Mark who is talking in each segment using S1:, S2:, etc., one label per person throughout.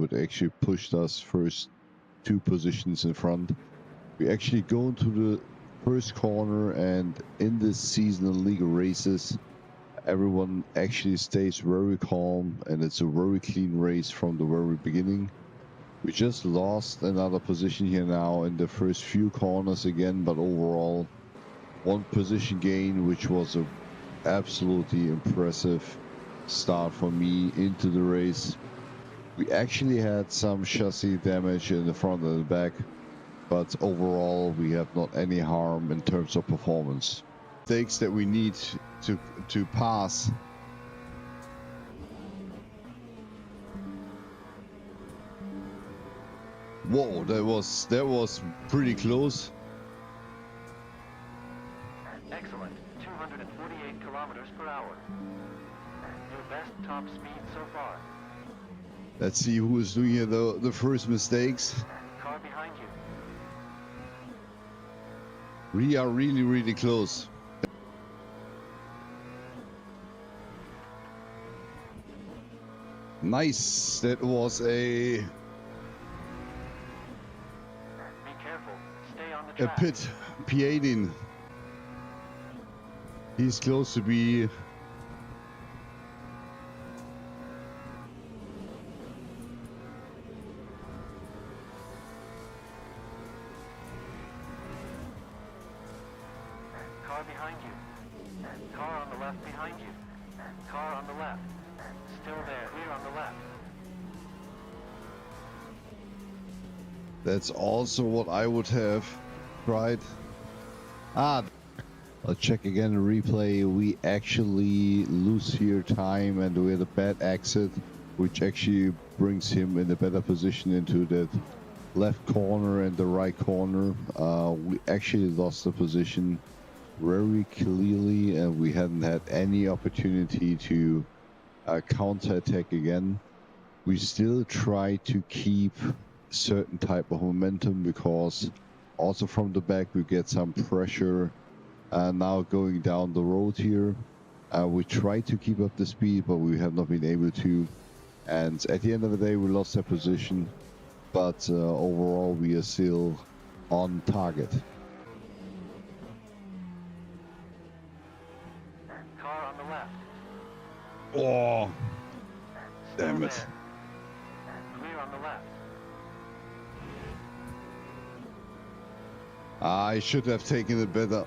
S1: what actually pushed us first 2 positions in front. We actually go into the first corner, and in this seasonal league races, everyone actually stays very calm, and it's a very clean race from the very beginning. We just lost another position here now in the first few corners again, but overall 1 position gain, which was a absolutely impressive start for me into the race. We actually had some chassis damage in the front and the back, but overall we have not any harm in terms of performance. Mistakes that we need to pass. Whoa, that was pretty close.
S2: Excellent. 248 kilometers per hour. Your best top speed so far.
S1: Let's see who is doing here the first mistakes.
S2: Car behind you.
S1: We are really close. Nice. That was a
S2: Be careful. Stay on the track.
S1: pit P18. He's close to be
S2: Car behind you. Car on the left behind you. Car on the left. Still there. Clear on the left.
S1: That's also what I would have tried. I'll check again the replay. We actually lose here time, and we had a bad exit, which actually brings him in a better position into that left corner and the right corner. We actually lost the position very clearly, and we hadn't had any opportunity to counter-attack again. We still try to keep certain type of momentum, because also from the back we get some pressure now going down the road here. We try to keep up the speed, but we have not been able to, and at the end of the day we lost that position, but overall we are still on target.
S2: Car on the left.
S1: Oh,
S2: Still
S1: damn it.
S2: there. Clear on the left.
S1: I should have taken it better.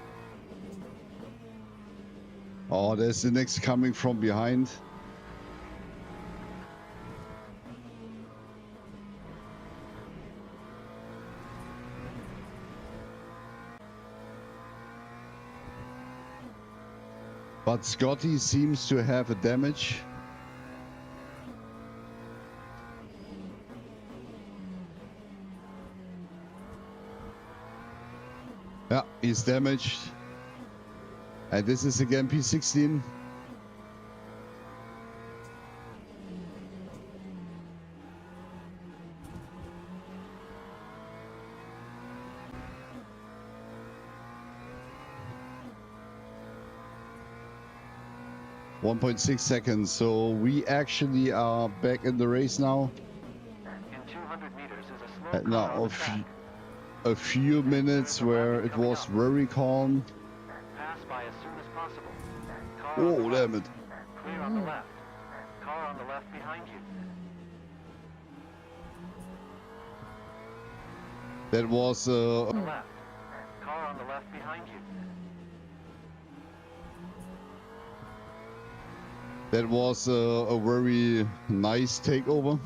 S1: Oh, there's the next coming from behind. But Scotty seems to have a damage. Yeah, he's damaged. And this is again P16. .6 seconds, so we actually are back in the race now.
S2: In 200 meters is a slow car
S1: Now
S2: on the track.
S1: a few minutes where it was very calm.
S2: Pass by as soon as possible. Car on the
S1: Oh,
S2: left.
S1: damn it.
S2: Clear on the left. Car on the left behind you.
S1: That was
S2: On the left. Car on the left behind you.
S1: a very nice takeover.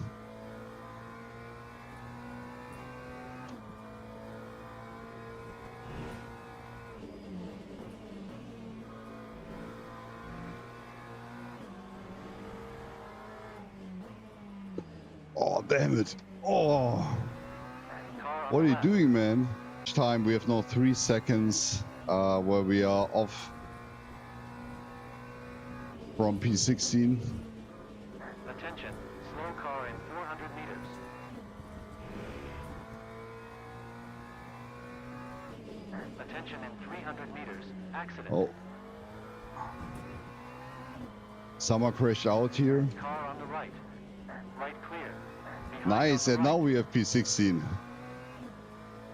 S1: Oh, damn it. Oh,
S2: Car on
S1: what
S2: the
S1: are you
S2: left.
S1: doing, man? Each time we have now 3 seconds where we are off from P16.
S2: Attention. Slow car in 400 meters. Attention in 300 meters. Accident.
S1: Oh. Someone crashed out here.
S2: Car on the right. Right clear.
S1: Nice, and now we have P16.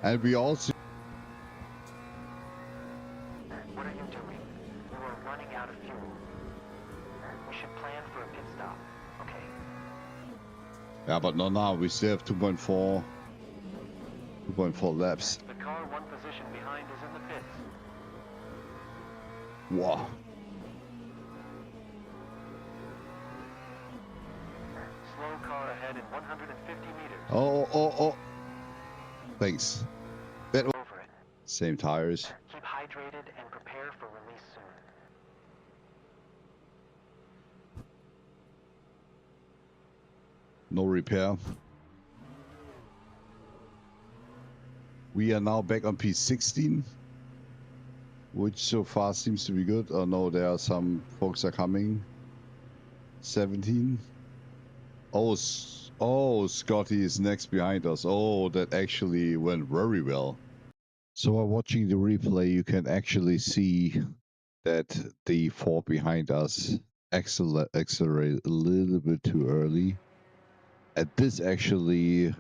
S1: And we also...
S2: What are you doing? You are running out of fuel. We should plan for a pit stop, okay?
S1: Yeah, but not now. We still have 2.4 laps.
S2: The car one position behind is in the pits.
S1: Wow.
S2: Slow car ahead in 150 meters.
S1: Oh. Thanks. That was
S2: Over it.
S1: same tires.
S2: Keep hydrated and prepare for release soon.
S1: No repair. We are now back on P16, which so far seems to be good. Oh no, there are some folks are coming. 17. Oh, Scotty is next behind us. Oh, that actually went very well. So while watching the replay, you can actually see that the four behind us accelerated a little bit too early. At this actually,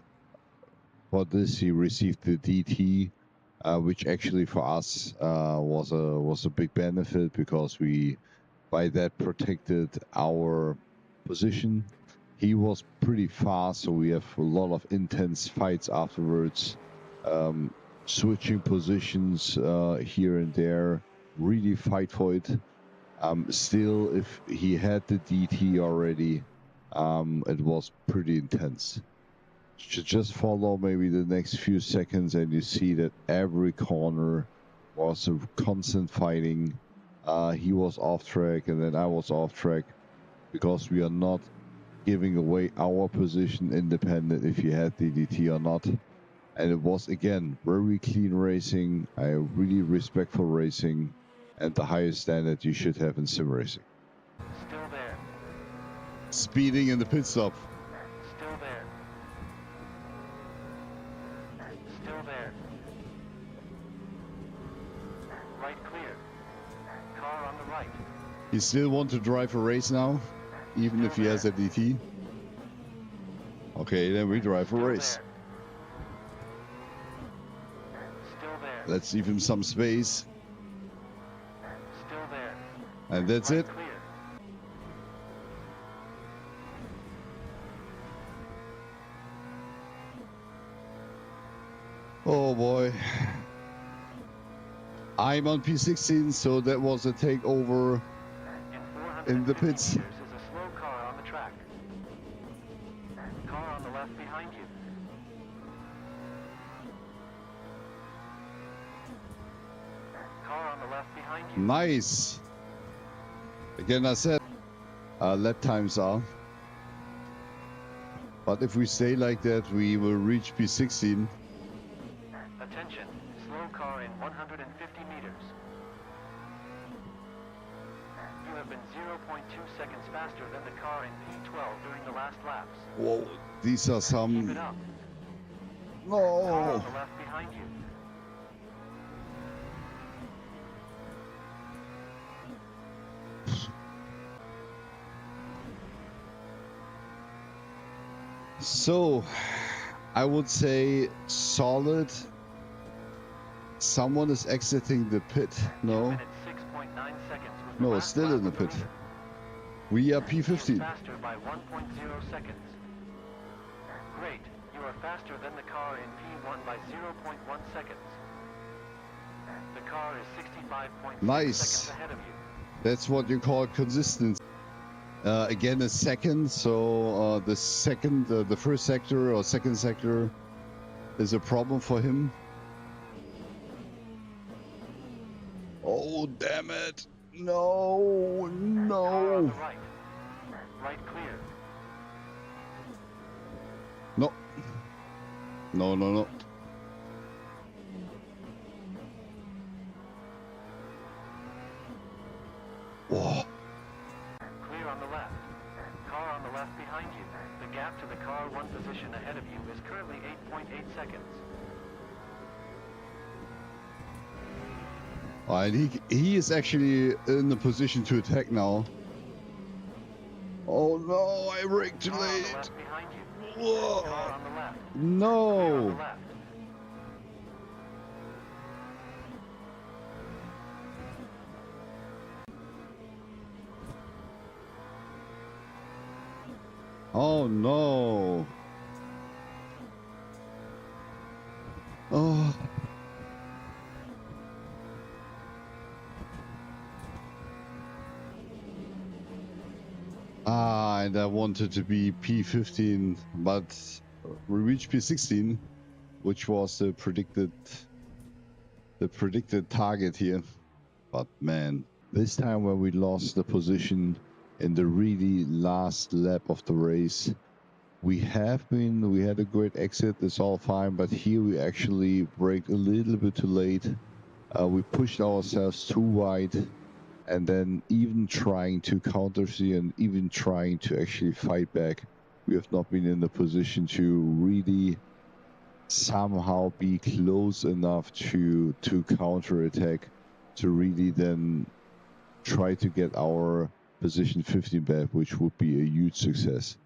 S1: for this he received the DT, which actually for us was a big benefit because we by that protected our position. He was pretty fast, so we have a lot of intense fights afterwards, switching positions here and there, really fight for it. Still, if he had the DT already, it was pretty intense. Just follow maybe the next few seconds and you see that every corner was a constant fighting. He was off track and then I was off track because we are not giving away our position independent if you had the DT or not. And it was again very clean racing. I really respectful racing and the highest standard you should have in sim racing.
S2: Still there.
S1: Speeding in the pit stop.
S2: Still there. Still there. Right clear. Car on the right.
S1: You still want to drive a race now? Even if he has a DT? Okay, then we drive a race.
S2: Still there.
S1: Let's leave him some space.
S2: Still there.
S1: And that's
S2: Right
S1: it.
S2: clear.
S1: Oh boy. I'm on P16, so that was a takeover in the pits.
S2: Meters is a slow car on the track. Car on the left behind you. Car on the left behind you.
S1: Nice. Again, I said lap times are. But if we stay like that, we will reach P16.
S2: Attention, slow car in 150 meters. You have been 0.2 seconds faster than the car in P12 during the last laps.
S1: Whoa, these are
S2: Keep
S1: some...
S2: it up.
S1: No!
S2: Car on the left behind you.
S1: So, I would say solid. Someone is exiting the pit.
S2: 2
S1: No?
S2: minutes, 6.9 seconds was the
S1: No,
S2: last
S1: still
S2: lap
S1: in the
S2: of
S1: pit.
S2: meter.
S1: We are
S2: He is
S1: P15.
S2: faster by 1.0 seconds. Great, you are faster than the car in P1 by 0.1 seconds. The car is 65.6
S1: Nice.
S2: seconds ahead of you.
S1: That's what you call consistency. Again, a second. So the first sector or second sector is a problem for him. Oh, damn it. No,
S2: Car on
S1: no.
S2: the right. Right clear.
S1: No. No, no, no. Whoa.
S2: Clear on the left. Car on the left behind you. The gap to the car one position ahead of you is currently 8.8 seconds.
S1: And he is actually in the position to attack now. Oh no, I braked too
S2: Car on the
S1: late.
S2: left behind you. Car on the left. Clear on the
S1: No.
S2: left.
S1: Oh no. Oh. And I wanted to be P15, but we reached P16, which was the predicted target here. But man, this time when we lost the position in the really last lap of the race, we had a great exit, it's all fine, but here we actually braked a little bit too late. We pushed ourselves too wide, and then even trying to counter see and even trying to actually fight back, we have not been in a position to really somehow be close enough to counter attack, to really then try to get our position 15 back, which would be a huge success.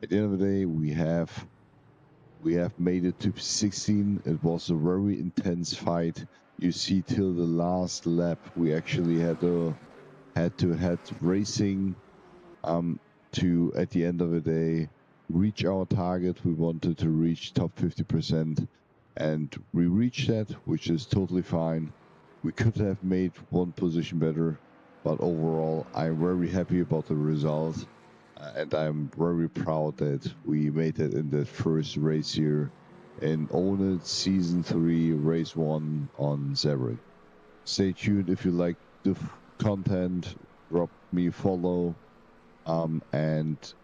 S1: At the end of the day, we have made it to 16. It was a very intense fight. You see, till the last lap, we actually had racing to, at the end of the day, reach our target. We wanted to reach top 50%, and we reached that, which is totally fine. We could have made one position better, but overall, I'm very happy about the result, and I'm very proud that we made it in the first race here in Own It Season 3, Race 1 on Zebra. Stay tuned if you like the content, drop me a follow, and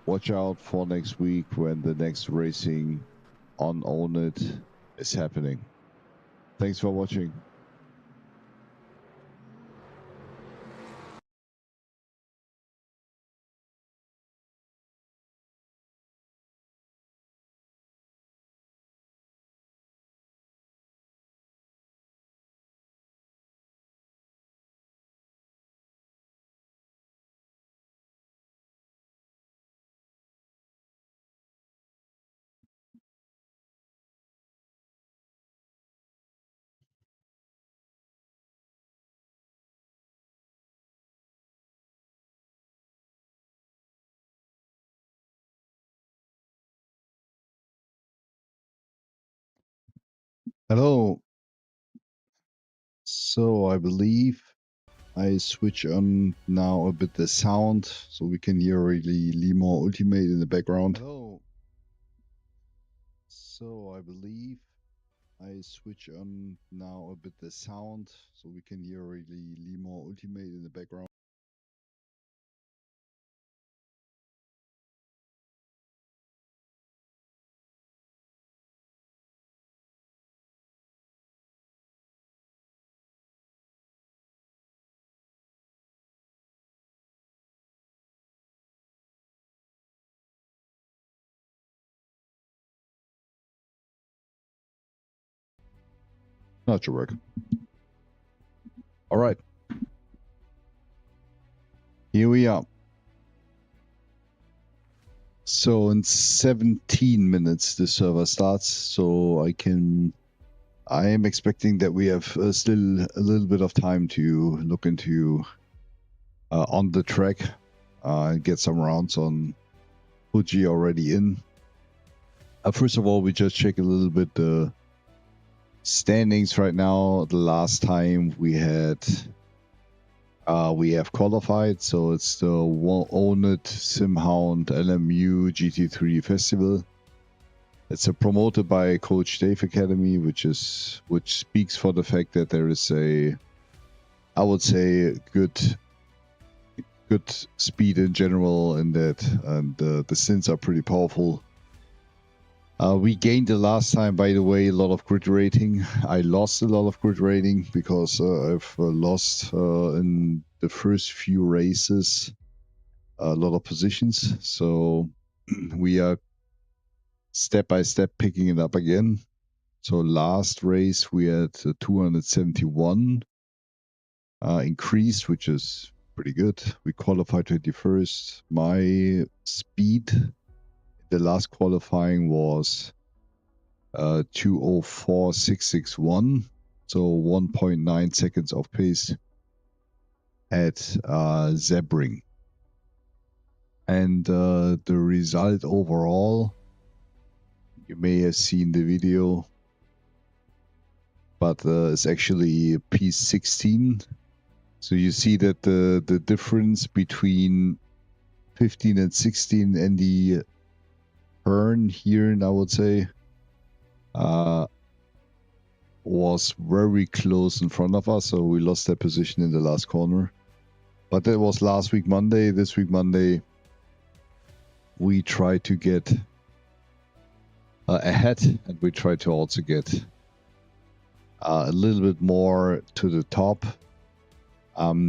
S1: watch out for next week when the next racing on Own It is happening. Thanks for watching. Hello. So I believe I switch on now a bit the sound so we can hear really Limo Ultimate in the background. Hello. So I believe I switch on now a bit the sound so we can hear really Limo Ultimate in the background. Not your work. All right. Here we are. So in 17 minutes the server starts, so I am expecting that we have still a little bit of time to look into on the track and get some rounds on FUJI already in. First of all, we just check a little bit the standings right now. The last time we have qualified, so it's the Own It Simhound LMU GT3 Festival. It's promoted by Coach Dave Academy, which speaks for the fact that there is I would say, good speed in general, and that the stints are pretty powerful. We gained the last time, by the way, a lot of grid rating. I lost a lot of grid rating because I've lost in the first few races a lot of positions. So we are step by step picking it up again. So last race we had 271 increased, which is pretty good. We qualified 21st. My speed in the last qualifying was 2:04.661, so 1.9 seconds off pace at Sebring. And the result overall, you may have seen the video, but it's actually P16. So you see that the difference between 15 and 16 and the turn here, I would say, was very close in front of us. So we lost that position in the last corner. But that was last week Monday. This week Monday, we tried to get ahead, and we tried to also get a little bit more to the top.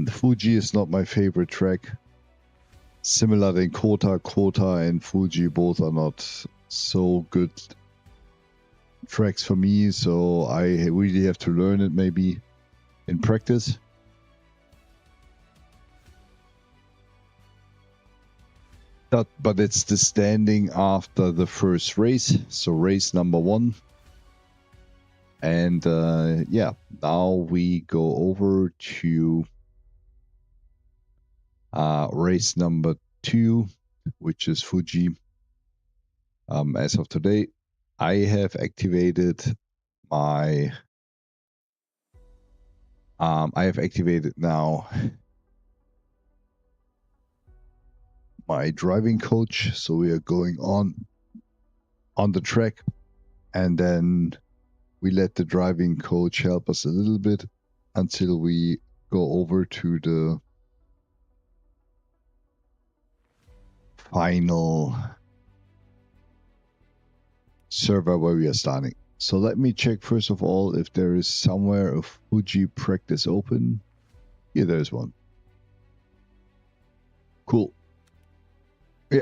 S1: Fuji is not my favorite track. Similar than Kota and Fuji both are not so good tracks for me, so I really have to learn it maybe in practice. But it's the standing after the first race, so race number 1. And yeah, now we go over to race number 2, which is Fuji. As of today, I have activated my now my driving coach, so we are going on the track, and then we let the driving coach help us a little bit until we go over to the final server where we are starting. So let me check first of all if there is somewhere a Fuji practice open. Yeah, there's one. Cool. Yeah,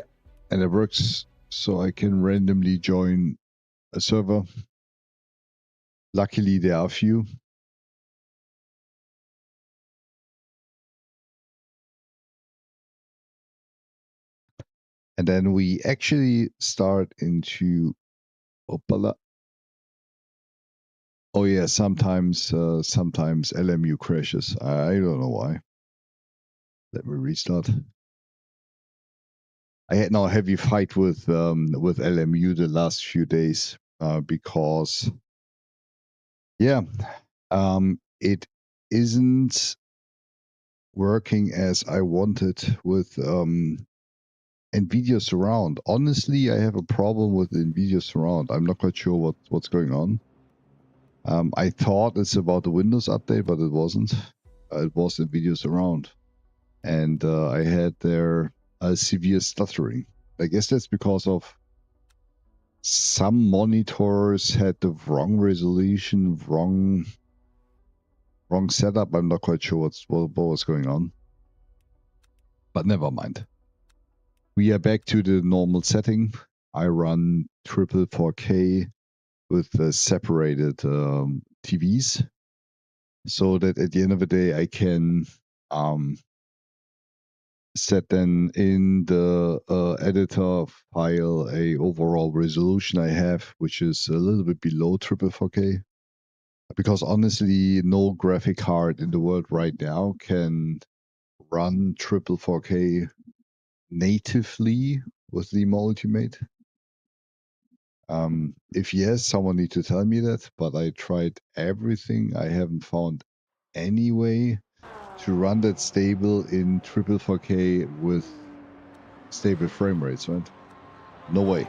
S1: and it works, so I can randomly join a server. Luckily, there are a few. And then we actually start into Opala. Oh yeah, sometimes LMU crashes. I don't know why. Let me restart. I had now a heavy fight with LMU the last few days because it isn't working as I wanted with NVIDIA Surround. Honestly, I have a problem with NVIDIA Surround. I'm not quite sure what's going on. I thought it's about the Windows update, but it wasn't. It was NVIDIA Surround. And I had there a severe stuttering. I guess that's because of some monitors had the wrong resolution, wrong setup. I'm not quite sure what was going on. But never mind. We are back to the normal setting. I run triple 4K with separated TVs, so that at the end of the day I can set then in the editor file a overall resolution I have, which is a little bit below triple 4K. Because honestly, no graphic card in the world right now can run triple 4K natively with the Ultimate. If yes, someone need to tell me that, but I tried everything. I haven't found any way to run that stable in triple 4K with stable frame rates, right? No way.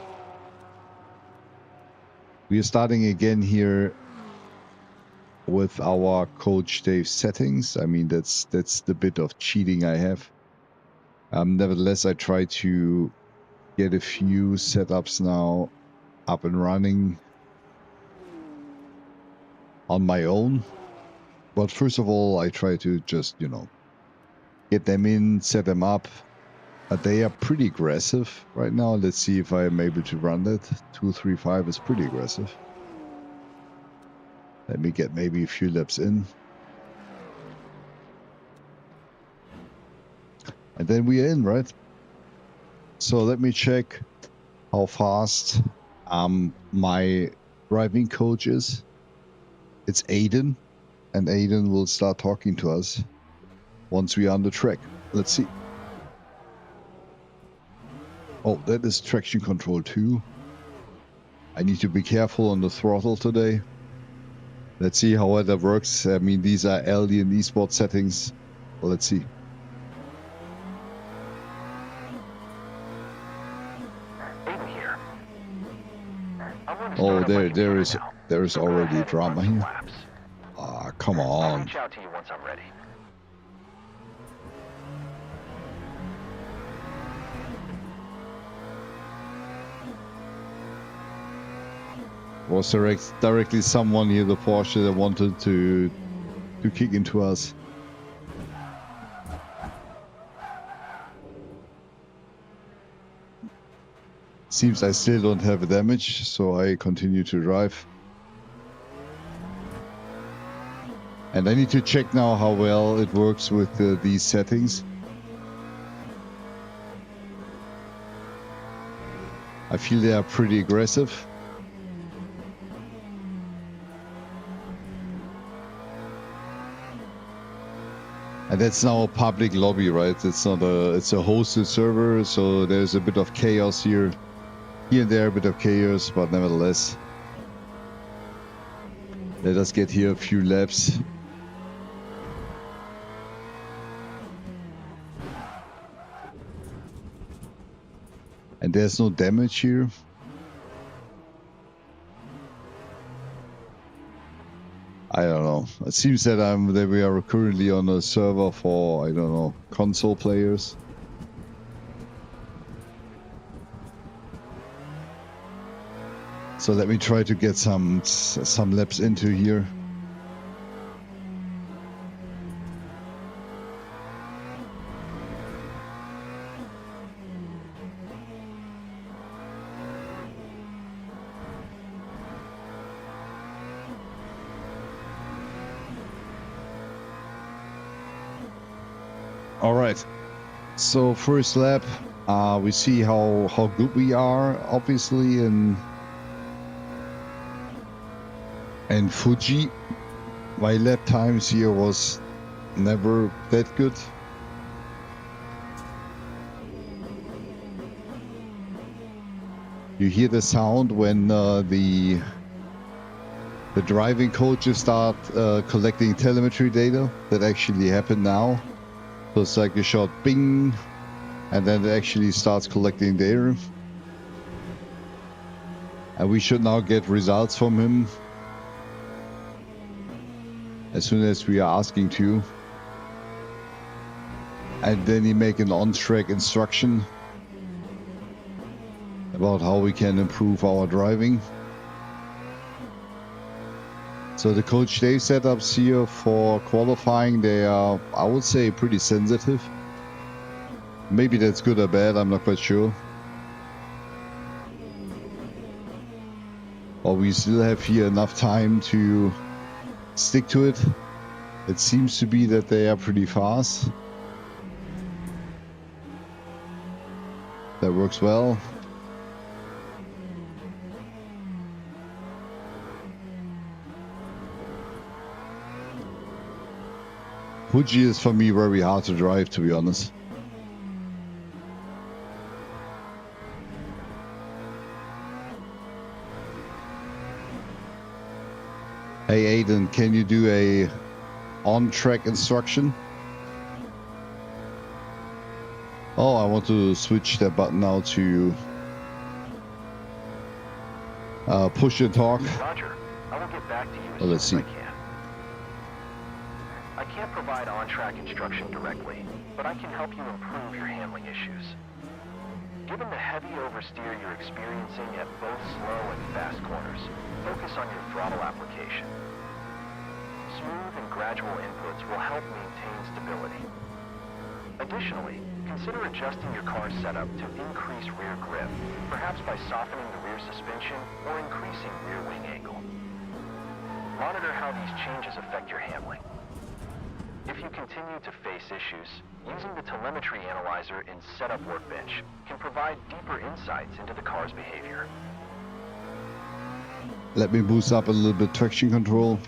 S1: We are starting again here with our Coach Dave settings. I mean, that's the bit of cheating I have. Nevertheless, I try to get a few setups now up and running on my own. But first of all, I try to just, get them in, set them up. They are pretty aggressive right now. Let's see if I am able to run that. 235 is pretty aggressive. Let me get maybe a few laps in. And then we are in, right? So let me check how fast my driving coach is. It's Aiden, and Aiden will start talking to us once we are on the track. Let's see. Oh, that is traction control too. I need to be careful on the throttle today. Let's see how that works. I mean, these are LD and eSport settings. Let's see.
S2: Aiden here. I'm going to
S1: Oh,
S2: start up my
S1: there
S2: computer
S1: is
S2: now.
S1: there's
S2: So go
S1: already
S2: ahead and run
S1: drama
S2: some
S1: here.
S2: laps.
S1: Ah, come
S2: I'll
S1: on.
S2: reach out to you once I'm ready.
S1: Was directly someone here, the Porsche, that wanted to kick into us. Seems I still don't have damage, so I continue to drive. And I need to check now how well it works with these settings. I feel they are pretty aggressive. And that's now a public lobby, right? It's not it's a hosted server, so there's a bit of chaos here. Here and there, a bit of chaos, but nevertheless. Let us get here a few laps. And there's no damage here. I don't know. It seems that we are currently on a server for, I don't know, console players. So let me try to get some laps into here. All right. So first lap, we see how good we are, obviously, in FUJI. My lap times here was never that good. You hear the sound when the driving coaches start collecting telemetry data. That actually happened now. So it's like a short bing, and then it actually starts collecting data. And we should now get results from him as soon as we are asking to. And then he make an on-track instruction about how we can improve our driving. So the coach Dave setups here for qualifying, they are, I would say, pretty sensitive. Maybe that's good or bad, I'm not quite sure. But we still have here enough time to stick to it. It seems to be that they are pretty fast. That works well. FUJI is for me very hard to drive, to be honest. Hey Aiden, can you do a on-track instruction? Oh, I want to switch that button now to push and talk.
S2: Roger. I will get back to you as
S1: Let's
S2: soon as
S1: see.
S2: I can. I can't provide on-track instruction directly, but I can help you improve your handling issues. Given the heavy oversteer you're experiencing at both slow and fast corners, focus on your throttle application. Smooth and gradual inputs will help maintain stability. Additionally, consider adjusting your car's setup to increase rear grip, perhaps by softening the rear suspension or increasing rear wing angle. Monitor how these changes affect your handling. If you continue to face issues, using the telemetry analyzer in Setup Workbench can provide deeper insights into the car's behavior.
S1: Let me boost up a little bit traction control.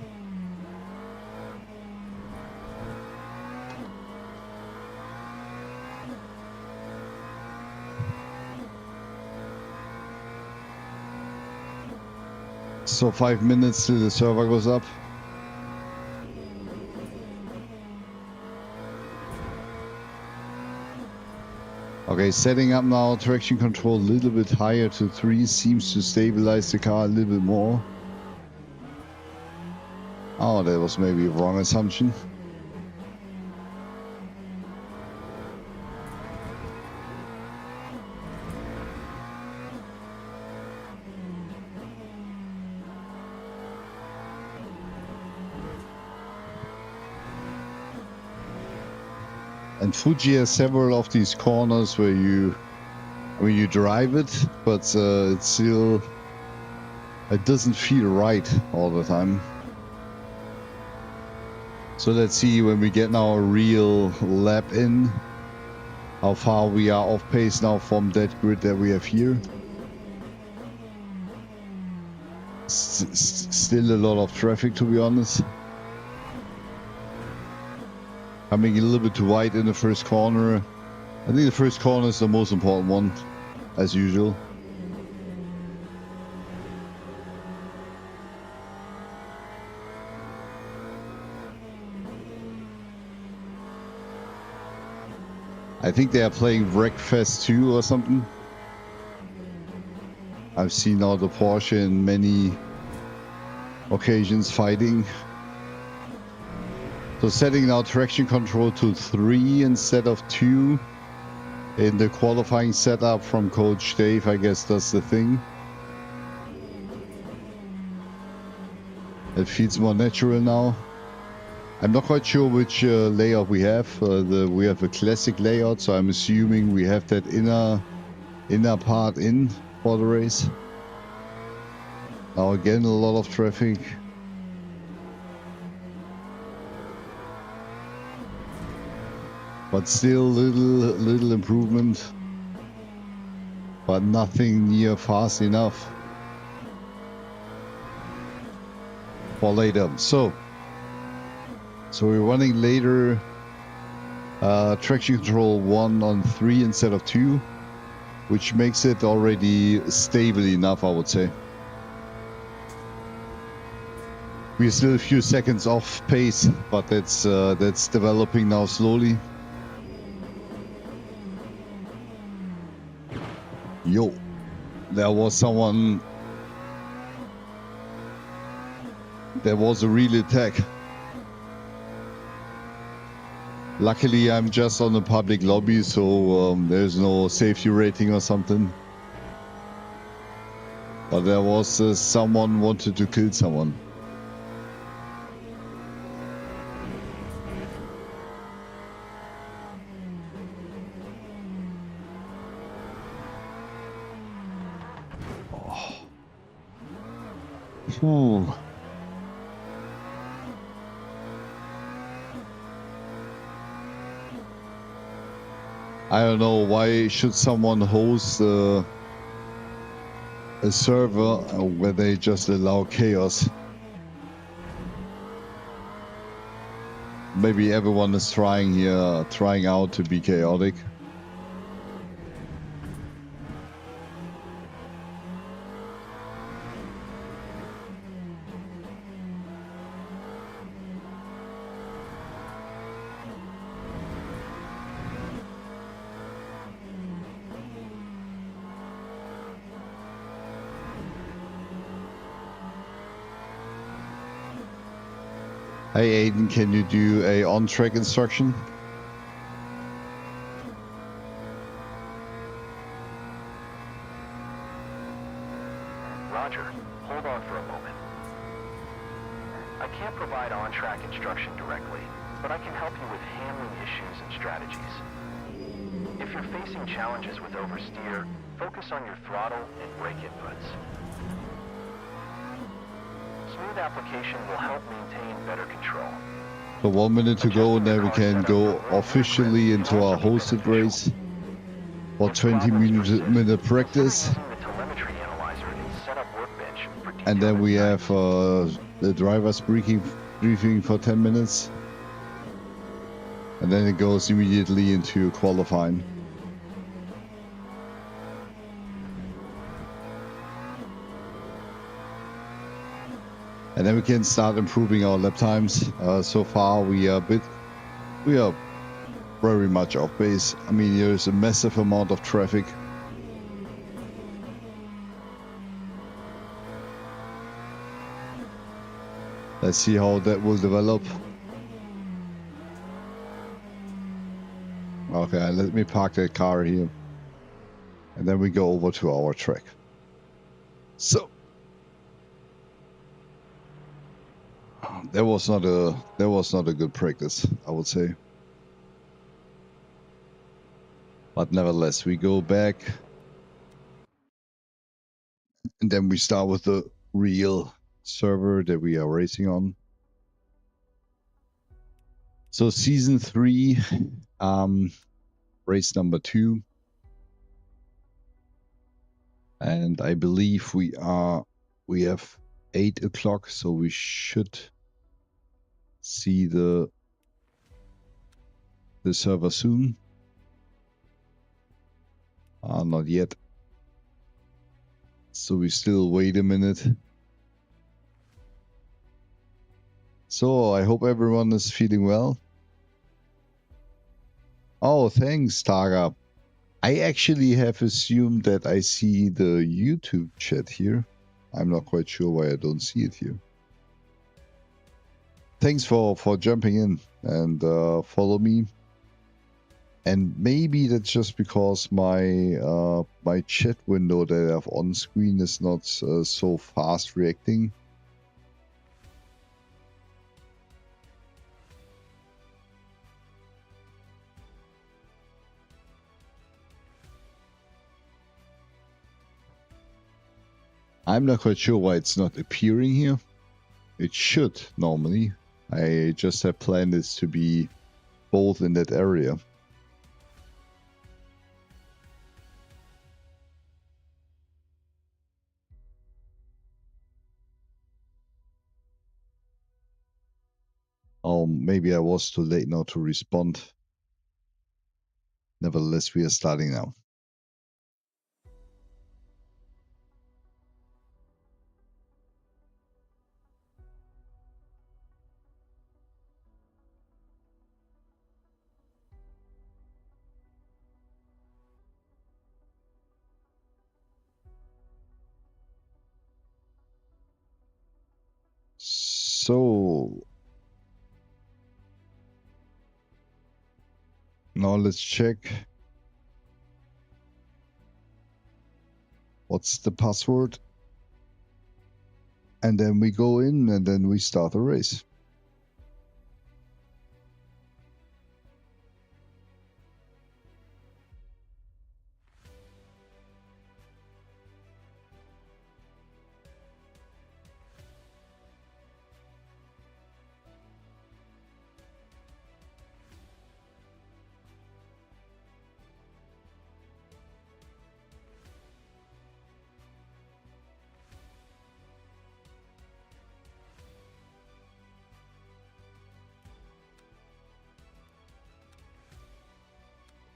S1: So 5 minutes till the server goes up. Okay, setting up now traction control a little bit higher to 3 seems to stabilize the car a little bit more. Oh, that was maybe a wrong assumption. And Fuji has several of these corners where you drive it, but it's still, it doesn't feel right all the time. So let's see when we get now a real lap in, how far we are off pace now from that grid that we have here. Still a lot of traffic, to be honest. Coming a little bit too wide in the first corner. I think the first corner is the most important one, as usual. I think they are playing Wreckfest 2 or something. I've seen all the Porsche in many occasions fighting. So setting now traction control to 3 instead of 2 in the qualifying setup from Coach Dave, I guess that's the thing. It feels more natural now. I'm not quite sure which layout we have. We have a classic layout, so I'm assuming we have that inner part in for the race. Now again, a lot of traffic. But still little improvement, but nothing near fast enough for later. So we're running later traction control 1 on 3 instead of 2, which makes it already stable enough, I would say. We're still a few seconds off pace, but that's developing now slowly. Yo, there was someone. There was a real attack. Luckily, I'm just on the public lobby, so there's no safety rating or something. But there was someone wanted to kill someone. Ooh. I don't know, why should someone host a server where they just allow chaos? Maybe everyone is trying out to be chaotic. Hey Aiden, can you do a on-track instruction?
S2: Roger, hold on for a moment. I can't provide on-track instruction directly, but I can help you with handling issues and strategies. If you're facing challenges with oversteer, focus on your throttle and brake inputs. Smooth application will help maintain better control.
S1: So 1 minute to go, and then we can go officially into our hosted race for 20 minute practice. And then we have the driver's briefing for 10 minutes. And then it goes immediately into qualifying. And then we can start improving our lap times. So far, we are very much off base. I mean, there's a massive amount of traffic. Let's see how that will develop. Okay, let me park that car here. And then we go over to our track. So that was not a good practice, I would say. But nevertheless, we go back. And then we start with the real server that we are racing on. So season 3, race number 2. And I believe we have 8 o'clock, so we should see the server soon. Not yet. So we still wait a minute. So I hope everyone is feeling well. Oh, thanks, Taga. I actually have assumed that I see the YouTube chat here. I'm not quite sure why I don't see it here. Thanks for jumping in and follow me. And maybe that's just because my my chat window that I have on screen is not so fast reacting. I'm not quite sure why it's not appearing here. It should normally. I just have planned this to be both in that area. Maybe I was too late now to respond. Nevertheless, we are starting now. So now let's check. What's the password? And then we go in and then we start the race.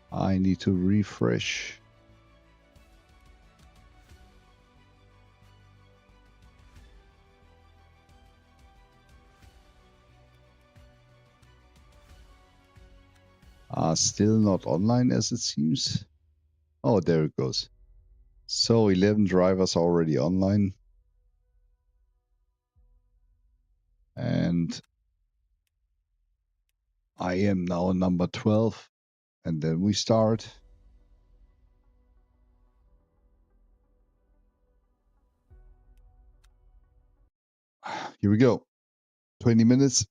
S1: I need to refresh. Still not online as it seems. Oh, there it goes. So 11 drivers already online. And I am now number 12. And then we start. Here we go. 20 minutes.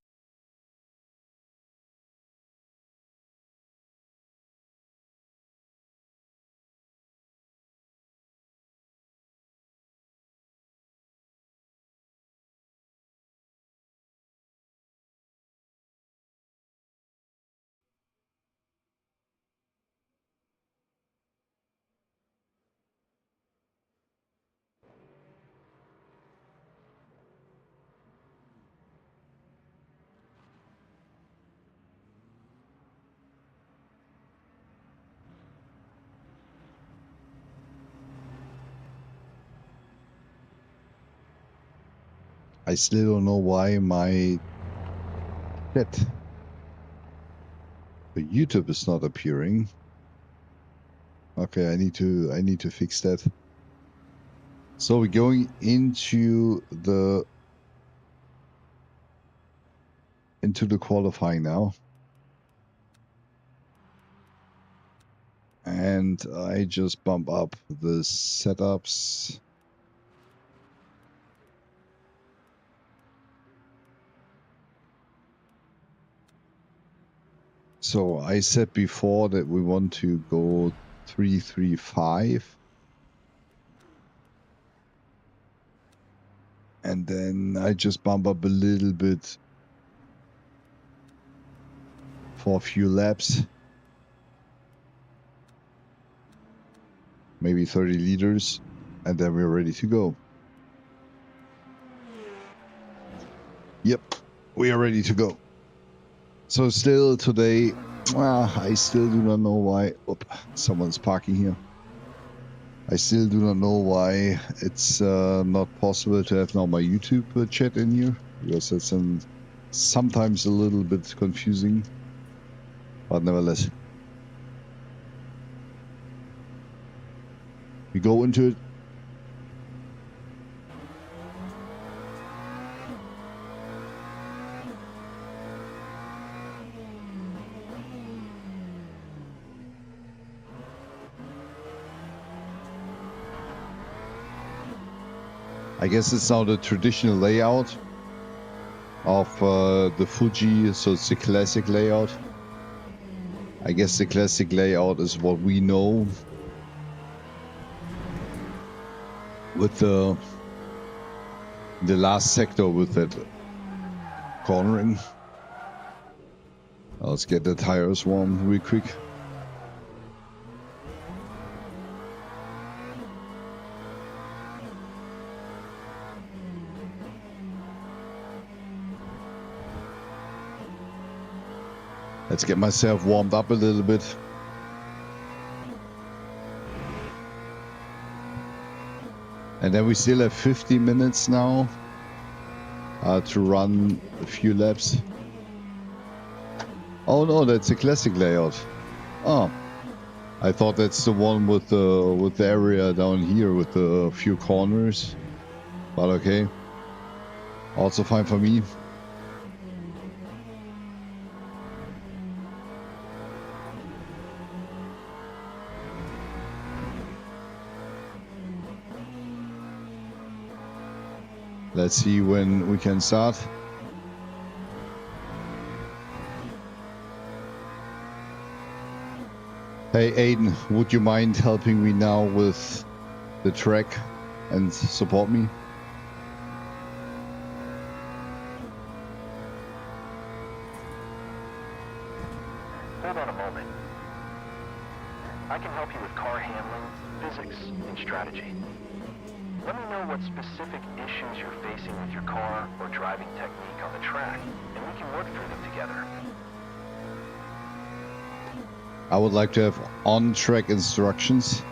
S1: I still don't know why my chat for YouTube is not appearing. Okay, I need to fix that. So we're going into the qualifying now. And I just bump up the setups. So I said before that we want to go 335. And then I just bump up a little bit for a few laps. Maybe 30 liters. And then we're ready to go. Yep, we are ready to go. So still today, I still do not know why. Someone's parking here. I still do not know why it's not possible to have now my YouTube chat in here, because it's sometimes a little bit confusing, but nevertheless. We go into it. I guess it's now the traditional layout of the Fuji, so it's the classic layout. I guess the classic layout is what we know, with the last sector with that cornering. Let's get the tires warm real quick. Let's get myself warmed up a little bit. And then we still have 50 minutes now to run a few laps. Oh no, that's a classic layout. Oh, I thought that's the one with the area down here with the few corners. But okay, also fine for me. Let's see when we can start. Hey Aiden, would you mind helping me now with the track and support me?
S2: Hold on a moment. I can help you with car handling, physics, and strategy. Let me know what specific issues you're facing with your car or driving technique on the track, and we can work through them together.
S1: I would like to have on-track instructions.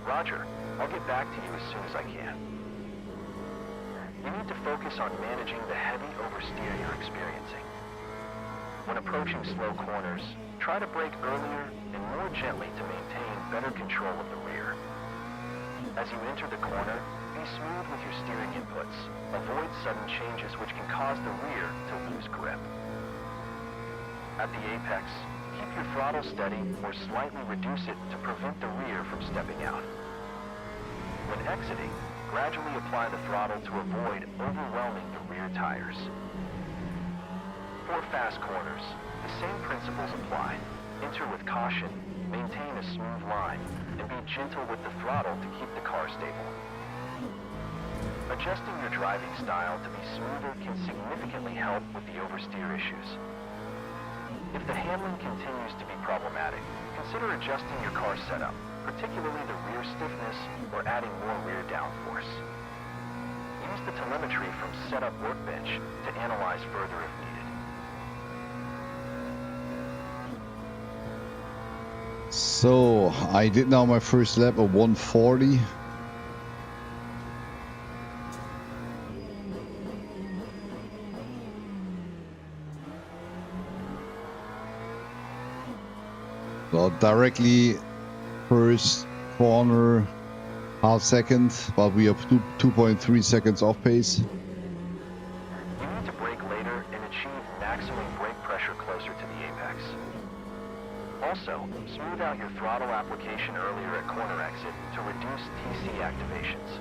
S2: Roger. I'll get back to you as soon as I can. You need to focus on managing the heavy oversteer you're experiencing. When approaching slow corners, try to brake earlier and more gently to maintain better control of the rear. As you enter the corner, be smooth with your steering inputs. Avoid sudden changes which can cause the rear to lose grip. At the apex, keep your throttle steady or slightly reduce it to prevent the rear from stepping out. When exiting, gradually apply the throttle to avoid overwhelming the rear tires. For fast corners, the same principles apply. Enter with caution, maintain a smooth line, and be gentle with the throttle to keep the car stable. Adjusting your driving style to be smoother can significantly help with the oversteer issues. If the handling continues to be problematic, consider adjusting your car setup, particularly the rear stiffness or adding more rear downforce. Use the telemetry from Setup Workbench to analyze further if needed.
S1: So I did now my first lap of 140. So directly first corner, half second, but we have 2.3 seconds off pace.
S2: You need to brake later and achieve maximum brake pressure closer to the apex. Also, smooth out your throttle application earlier at corner exit to reduce TC activations.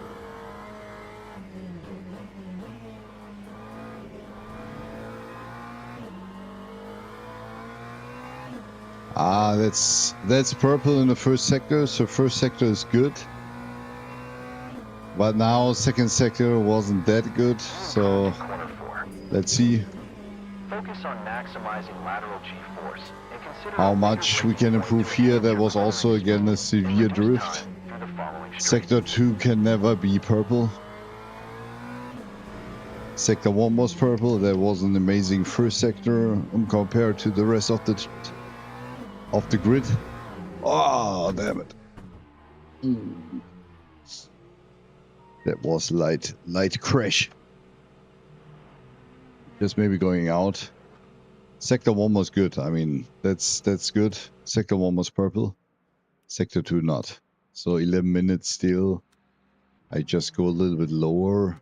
S1: Ah, that's purple in the first sector, so first sector is good. But now second sector wasn't that good, so
S2: Corner 4.
S1: let's see
S2: Focus on maximizing lateral G-force and consider
S1: how
S2: a
S1: much
S2: later
S1: we can
S2: braking
S1: improve
S2: point to
S1: here.
S2: enhance
S1: That
S2: your
S1: was also
S2: cornering
S1: again a
S2: speed and
S1: severe
S2: reduce
S1: drift.
S2: time through the following straight.
S1: Sector 2 can never be purple. Sector 1 was purple. That was an amazing first sector compared to the rest of the grid. Oh, damn it. That was light crash. Just maybe going out. Sector 1 was good. I mean, that's good. Sector 1 was purple. Sector 2 not. So 11 minutes still. I just go a little bit lower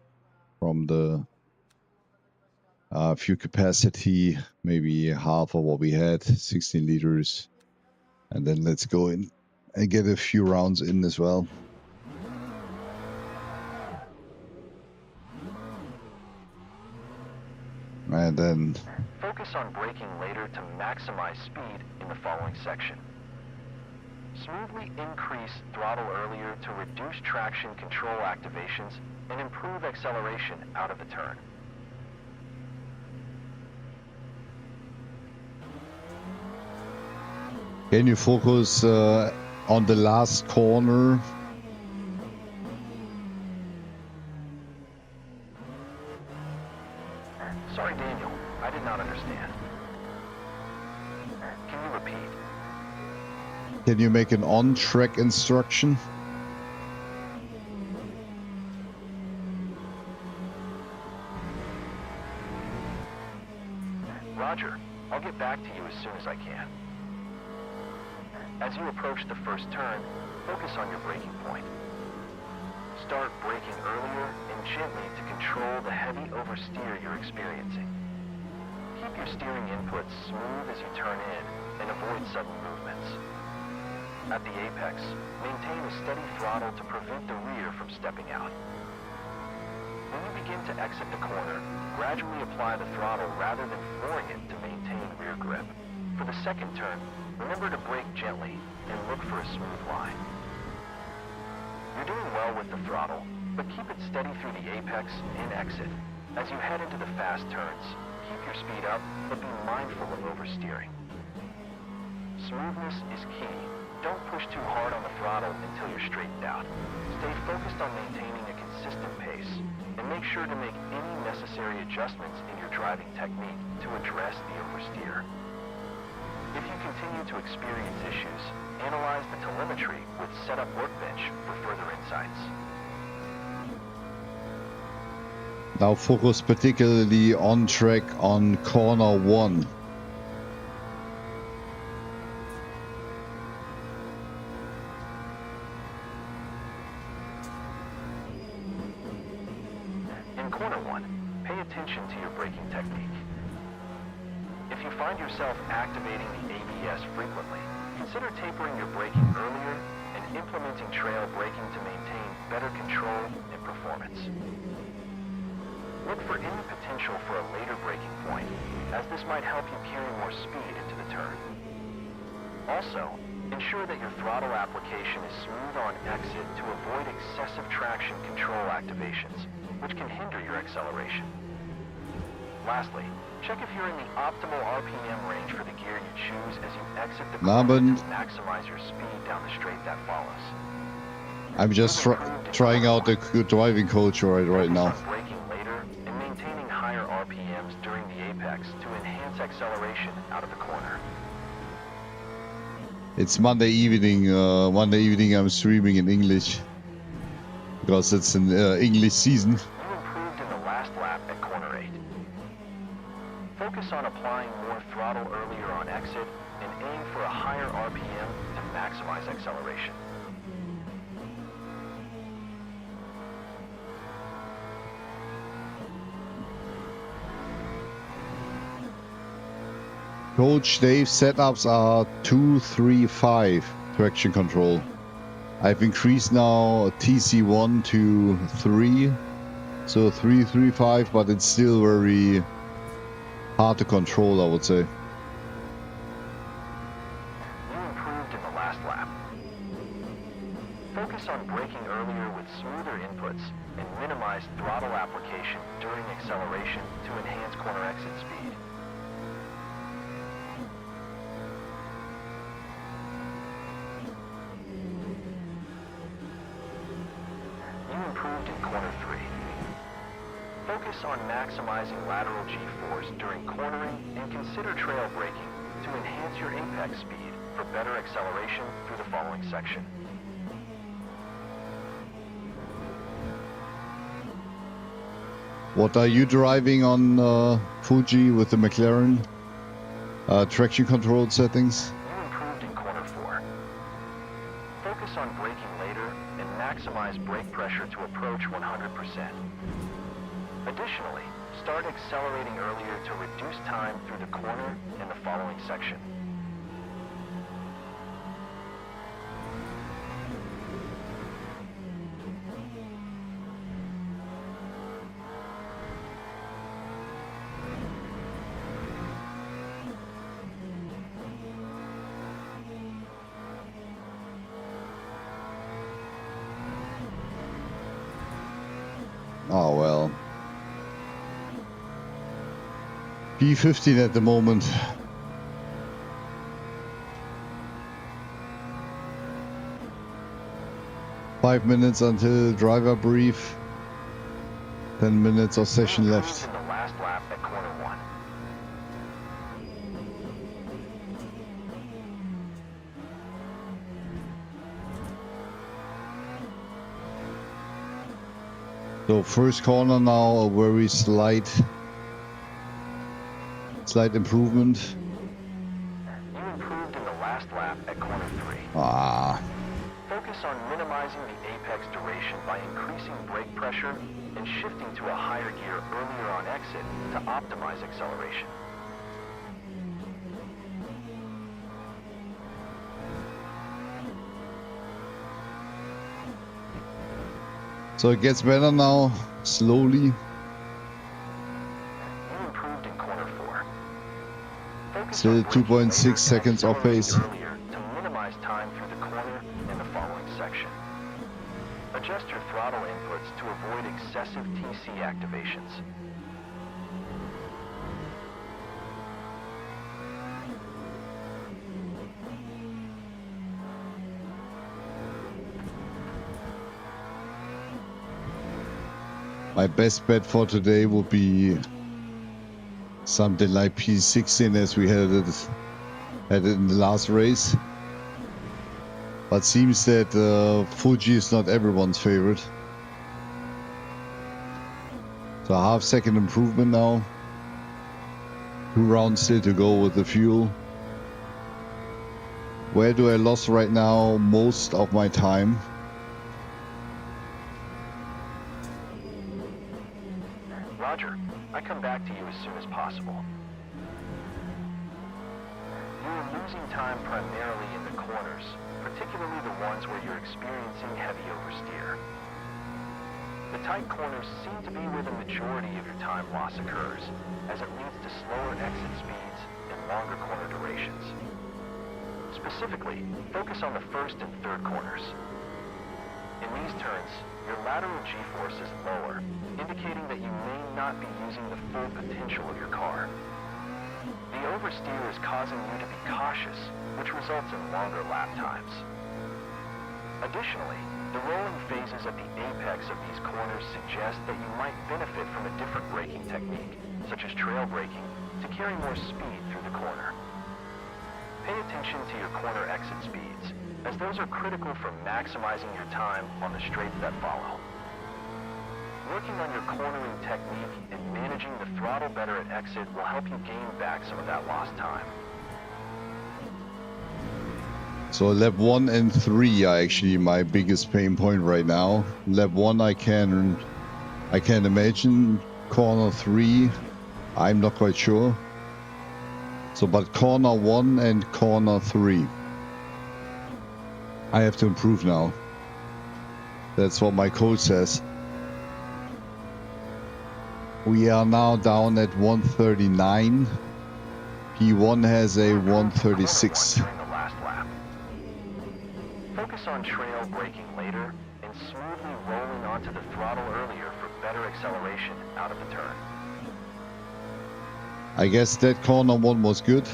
S1: from the fuel capacity, maybe half of what we had, 16 liters. And then let's go in and get a few rounds in as well. And then
S2: Focus on braking later to maximize speed in the following section. Smoothly increase throttle earlier to reduce traction control activations and improve acceleration out of the turn.
S1: can you focus on the last corner?
S2: Sorry, Daniel, I did not understand. Can you repeat?
S1: Can you make an on-track instruction?
S2: Roger, I'll get back to you as soon as I can. As you approach the first turn, focus on your braking point. Start braking earlier and gently to control the heavy oversteer you're experiencing. Keep your steering inputs smooth as you turn in and avoid sudden movements. At the apex, maintain a steady throttle to prevent the rear from stepping out. When you begin to exit the corner, gradually apply the throttle rather than flooring it to maintain rear grip. For the second turn, remember to brake gently and look for a smooth line. You're doing well with the throttle, but keep it steady through the apex and exit. As you head into the fast turns, keep your speed up, but be mindful of oversteering. Smoothness is key. Don't push too hard on the throttle until you're straightened out. Stay focused on maintaining a consistent pace, and make sure to make any necessary adjustments in your driving technique to address the oversteer. If you continue to experience issues, analyze the telemetry with Setup Workbench for further insights.
S1: Now focus particularly on track on corner 1.
S2: In corner 1, pay attention to your braking technique. If you find yourself activating the ABS frequently, consider tapering your braking earlier and implementing trail braking to maintain better control and performance. Look for any potential for a later braking point, as this might help you carry more speed into the turn. Also, ensure that your throttle application is smooth on exit to avoid excessive traction control activations, which can hinder your acceleration. Lastly, check if you're in the optimal RPM range for the gear you choose as you exit the corner to maximize your speed down the straight that follows.
S1: I'm just trying out the good driving coach right now.
S2: Focus on braking later and maintaining higher RPMs during the apex to enhance acceleration out of the corner.
S1: It's Monday evening. Monday evening I'm streaming in English because it's an English season.
S2: You improved in the last lap at corner 8. Focus on applying more throttle earlier on exit and aim for a higher RPM to maximize acceleration.
S1: Coach Dave's setups are 2-3-5 traction control. I've increased now TC1 to 3, so 3-3-5, but it's still very hard to control, I would say.
S2: You improved in the last lap. Focus on braking earlier with smoother inputs and minimize throttle application during acceleration to enhance corner exit speed. You improved in corner 3. Focus on maximizing lateral G-force during cornering and consider trail braking to enhance your apex speed for better acceleration through the following section.
S1: What are you driving on Fuji with the McLaren? Traction control settings?
S2: You improved in corner 4. Focus on braking later and maximize brake pressure to approach 100%. Additionally, start accelerating earlier to reduce time through the corner in the following section.
S1: Oh well. P15 at the moment. Five minutes until driver brief. 10 minutes of session left.
S2: In the last lap at corner 1.
S1: So first corner now, a very slight improvement.
S2: You improved in the last lap at corner 3.
S1: Ah,
S2: Focus on minimizing the apex duration by increasing brake pressure and shifting to a higher gear earlier on exit to optimize acceleration.
S1: so it gets better now, slowly.
S2: You improved in corner 4. Focus
S1: Still
S2: on braking
S1: 2.6
S2: later
S1: seconds
S2: and
S1: off pace.
S2: accelerating earlier to minimize time through the corner in the following section. Adjust your throttle inputs to avoid excessive TC activations.
S1: My best bet for today would be something like P16 as we had it in the last race. But seems that Fuji is not everyone's favorite. So a half-second improvement now. 2 rounds still to go with the fuel. Where do I lose right now most of my time?
S2: Roger, I come back to you as soon as possible. You are losing time primarily in the corners, particularly the ones where you're experiencing heavy oversteer. The tight corners seem to be where the majority of your time loss occurs, as it leads to slower exit speeds and longer corner durations. Specifically, focus on the first and third corners. In these turns, your lateral G-force is lower, indicating that you may not be using the full potential of your car. The oversteer is causing you to be cautious, which results in longer lap times. Additionally, the rolling phases at the apex of these corners suggest that you might benefit from a different braking technique, such as trail braking, to carry more speed through the corner. Pay attention to your corner exit speeds, as those are critical for maximizing your time on the straights that follow. Working on your cornering technique and managing the throttle better at exit will help you gain back some of that lost time.
S1: So lap 1 and 3 are actually my biggest pain point right now. Lap 1 I can imagine. Corner 3 I'm not quite sure. So but corner 1 and corner 3 I have to improve now. That's what my code says. We are now down at 139. P1 has a 136.
S2: During the last lap. Focus on trail braking later and smoothly rolling onto the throttle earlier for better acceleration out of the turn.
S1: I guess that corner 1 was good.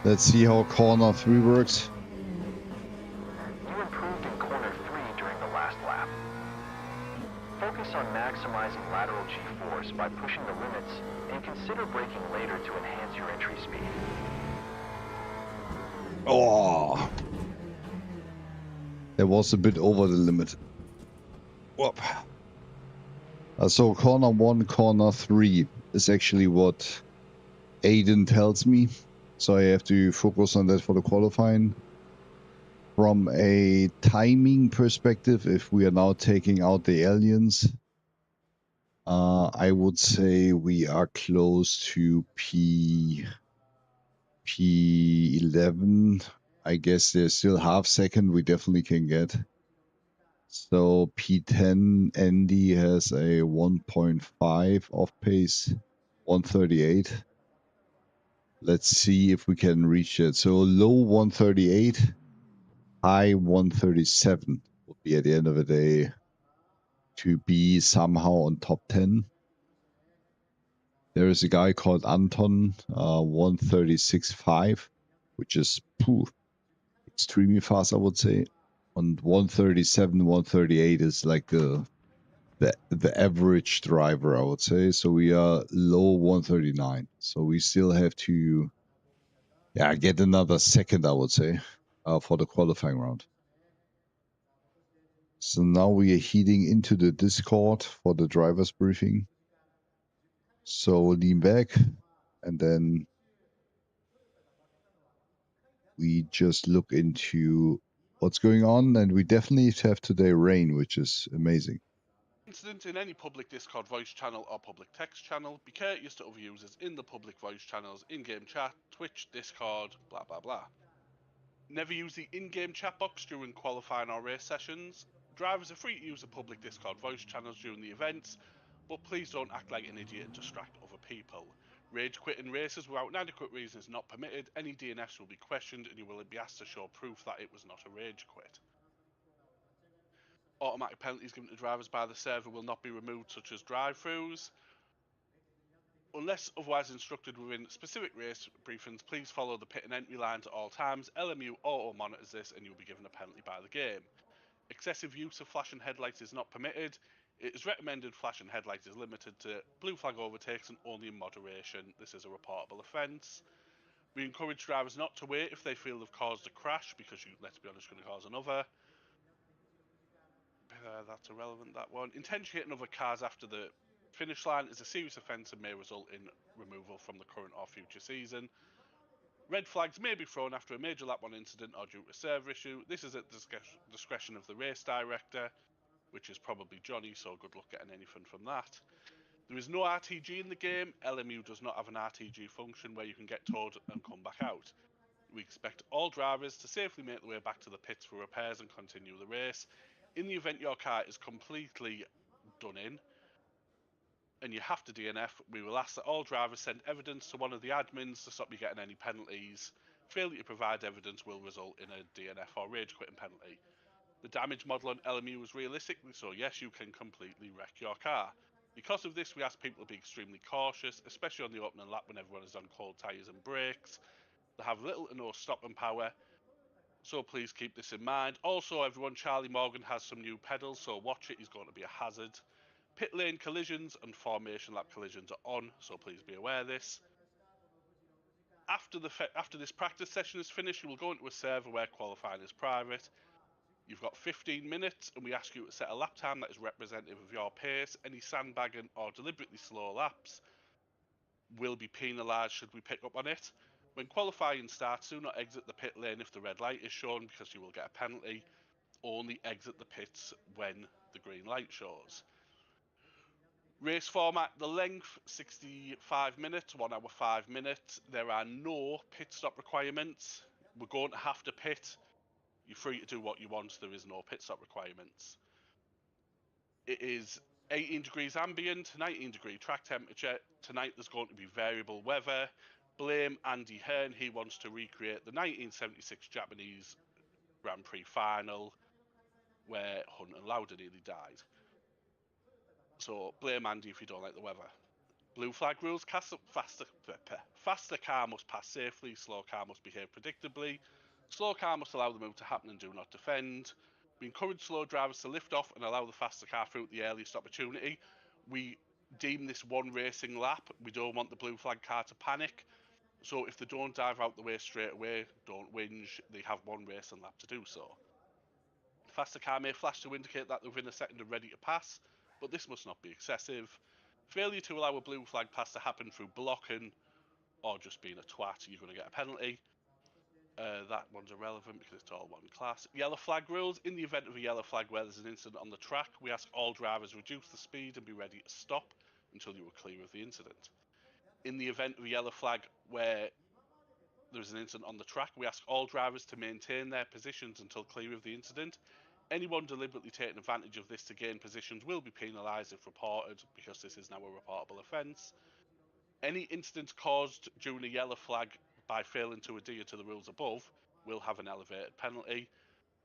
S1: Let's see how corner 3 works.
S2: You improved in corner 3 during the last lap. Focus on maximizing lateral G-force by pushing the limits and consider braking later to enhance your entry speed.
S1: Oh, that was a bit over the limit. Whoop. So corner 1, corner 3 is actually what Aiden tells me. So I have to focus on that for the qualifying. From a timing perspective, if we are now taking out the aliens, I would say we are close to P11. I guess there's still half second we definitely can get. So P10 Andy has a 1.5 off pace, 138. Let's see if we can reach it. So low 138, high 137 would be at the end of the day to be somehow on top 10. There is a guy called Anton, 136.5, which is extremely fast, I would say. And 137, 138 is like the average driver, I would say. So we are low 139. So we still have to get another second, I would say, for the qualifying round. So now we are heading into the Discord for the driver's briefing. So lean back and then we just look into what's going on, and we definitely have today rain, which is amazing.
S3: Incident in any public Discord voice channel or public text channel. Be courteous to other users in the public voice channels, in-game chat, Twitch, Discord, blah blah blah. Never use the in-game chat box during qualifying or race sessions. Drivers are free to use the public Discord voice channels during the events, but please don't act like an idiot and distract other people. Rage quitting races without an adequate reason is not permitted. Any DNFs will be questioned and you will be asked to show proof that it was not a rage quit. Automatic penalties given to drivers by the server will not be removed, such as drive-throughs. Unless otherwise instructed within specific race briefings, please follow the pit and entry lines at all times. LMU auto monitors this and you'll be given a penalty by the game. Excessive use of flashing headlights is not permitted. It is recommended flashing headlights is limited to blue flag overtakes and only in moderation. This is a reportable offence. We encourage drivers not to wait if they feel they've caused a crash, because let's be honest, going to cause another. That's irrelevant, that one. Intentionally hitting other cars after the finish line is a serious offence and may result in removal from the current or future season. Red flags may be thrown after a major lap 1 incident or due to a server issue. This is at the discretion of the race director, which is probably Johnny, so good luck getting anything from that. There is no RTG in the game. LMU does not have an RTG function where you can get towed and come back out. We expect all drivers to safely make their way back to the pits for repairs and continue the race. In the event your car is completely done in and you have to DNF, we will ask that all drivers send evidence to one of the admins to stop you getting any penalties. Failure to provide evidence will result in a DNF or rage quitting penalty. The damage model on LMU is realistic, so yes, you can completely wreck your car. Because of this, we ask people to be extremely cautious, especially on the opening lap when everyone is on cold tyres and brakes. They have little to no stopping power, so please keep this in mind. Also, everyone, Charlie Morgan has some new pedals, so watch it, he's going to be a hazard. Pit lane collisions and formation lap collisions are on, so please be aware of this. After this practice session is finished, you will go into a server where qualifying is private. You've got 15 minutes, and we ask you to set a lap time that is representative of your pace. Any sandbagging or deliberately slow laps will be penalised should we pick up on it. When qualifying starts, do not exit the pit lane if the red light is shown, because you will get a penalty. Only exit the pits when the green light shows. Race format, the length 65 minutes, 1 hour 5 minutes. There are no pit stop requirements. We're going to have to pit. You're free to do what you want. There is no pit stop requirements. It is 18 degrees ambient, 19 degree track temperature. Tonight there's going to be variable weather. Blame Andy Hearn. He wants to recreate the 1976 Japanese Grand Prix final where Hunt and Lauda nearly died. So blame Andy if you don't like the weather. Blue flag rules, faster car must pass safely, slow car must behave predictably, slow car must allow the move to happen and do not defend. We encourage slow drivers to lift off and allow the faster car through at the earliest opportunity. We deem this one racing lap. We don't want the blue flag car to panic. So if they don't dive out the way straight away, don't whinge, they have one racing lap to do so. The faster car may flash to indicate that they're within a second and ready to pass, but this must not be excessive. Failure to allow a blue flag pass to happen through blocking or just being a twat, you're going to get a penalty. That one's irrelevant because it's all one class. Yellow flag rules. In the event of a yellow flag where there's an incident on the track, we ask all drivers reduce the speed and be ready to stop until you are clear of the incident. In the event of a yellow flag where there's an incident on the track, we ask all drivers to maintain their positions until clear of the incident. Anyone deliberately taking advantage of this to gain positions will be penalised if reported, because this is now a reportable offence. Any incidents caused during a yellow flag by failing to adhere to the rules above will have an elevated penalty.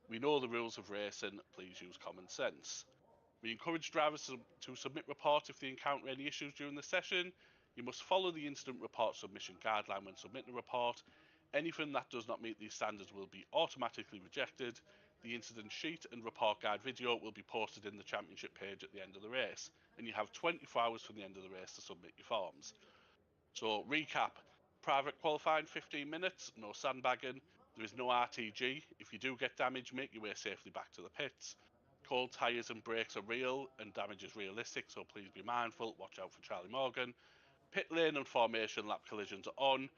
S3: We know the rules of racing, please use common sense. We encourage drivers to submit reports if they encounter any issues during the session. You must follow the incident report submission guideline when submitting a report. Anything that does not meet these standards will be automatically rejected. The incident sheet and report guide video will be posted in the championship page at the end of the race, and you have 24 hours from the end of the race to submit your forms. So recap, private qualifying 15 minutes, no sandbagging, there is no RTG. If you do get damage, make your way safely back to the pits. Cold tyres and brakes are real and damage is realistic, so please be mindful, watch out for Charlie Morgan. Pit lane and formation lap collisions are on.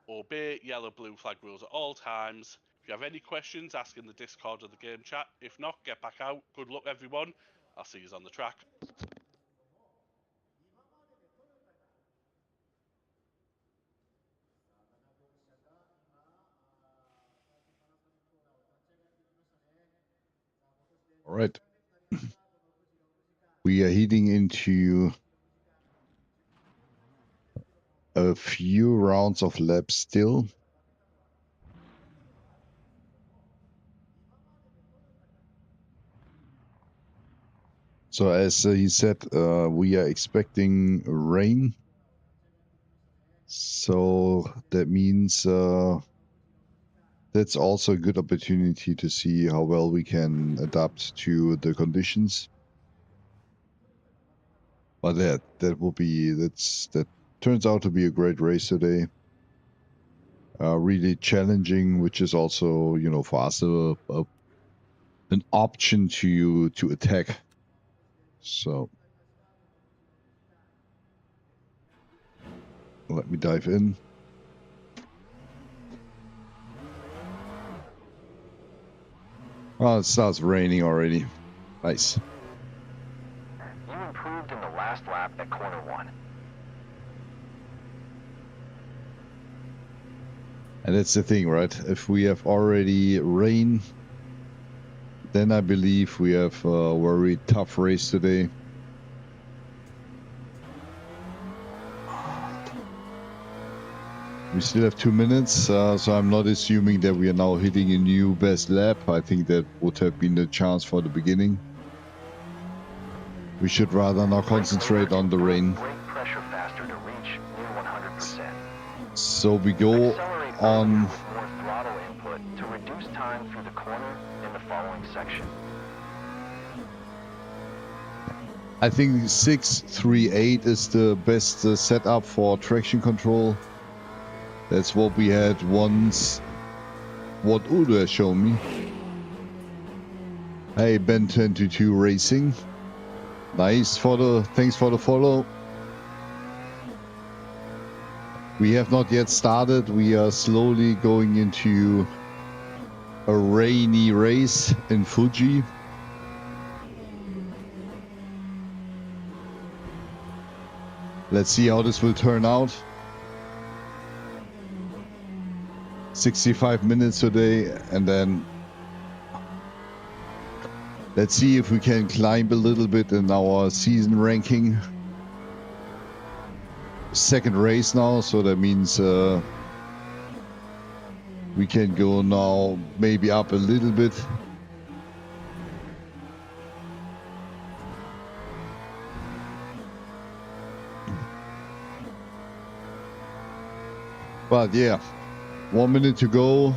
S3: Obey yellow blue flag rules at all times. If you have any questions, ask in the Discord or the game chat. If not, get back out. Good luck everyone. I'll see you on the track.
S1: All right. We are heading into a few rounds of laps still. So as he said, we are expecting rain. So that means that's also a good opportunity to see how well we can adapt to the conditions. But that turns out to be a great race today. Really challenging, which is also, you know, for us an option to attack. So let me dive in. Oh, it starts raining already. Nice.
S2: You improved in the last lap at corner 1.
S1: And that's the thing, right? If we have already rain, then I believe we have a very tough race today. We still have 2 minutes, so I'm not assuming that we are now hitting a new best lap. I think that would have been the chance for the beginning. We should rather now concentrate on the rain.
S2: Brake pressure faster to reach near 100%.
S1: So we go
S2: Accelerate
S1: on.
S2: with more throttle input to reduce time through the corner in the following section.
S1: I think 638 is the best setup for traction control. That's what we had once. What Udo has shown me. Hey, Ben22 Racing. Nice thanks for the follow. We have not yet started. We are slowly going into a rainy race in Fuji. Let's see how this will turn out. 65 minutes today, and then let's see if we can climb a little bit in our season ranking. Second race now, so that means we can go now maybe up a little bit. But yeah, 1 minute to go.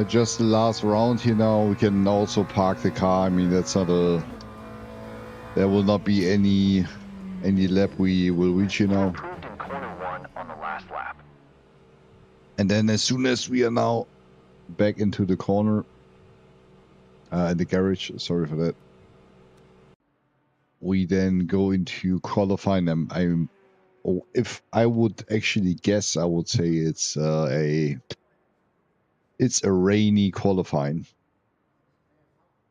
S1: Just the last round here now. We can also park the car. I mean, that's not a... There will not be any lap we will reach here now.
S2: Improved in corner 1 on the last lap.
S1: And then as soon as we are now back into the corner, in the garage, sorry for that, we then go into qualifying. If I would actually guess, I would say it's a rainy qualifying.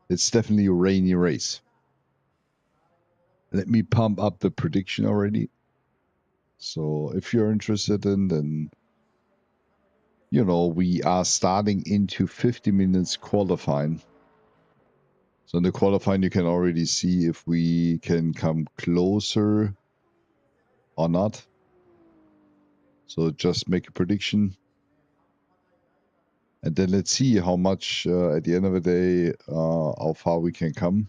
S1: It's definitely a rainy race. Let me pump up the prediction already. So if you're interested in, then, you know, we are starting into 50 minutes qualifying. So in the qualifying, you can already see if we can come closer or not. So just make a prediction. And then let's see how much, at the end of the day, how far we can come.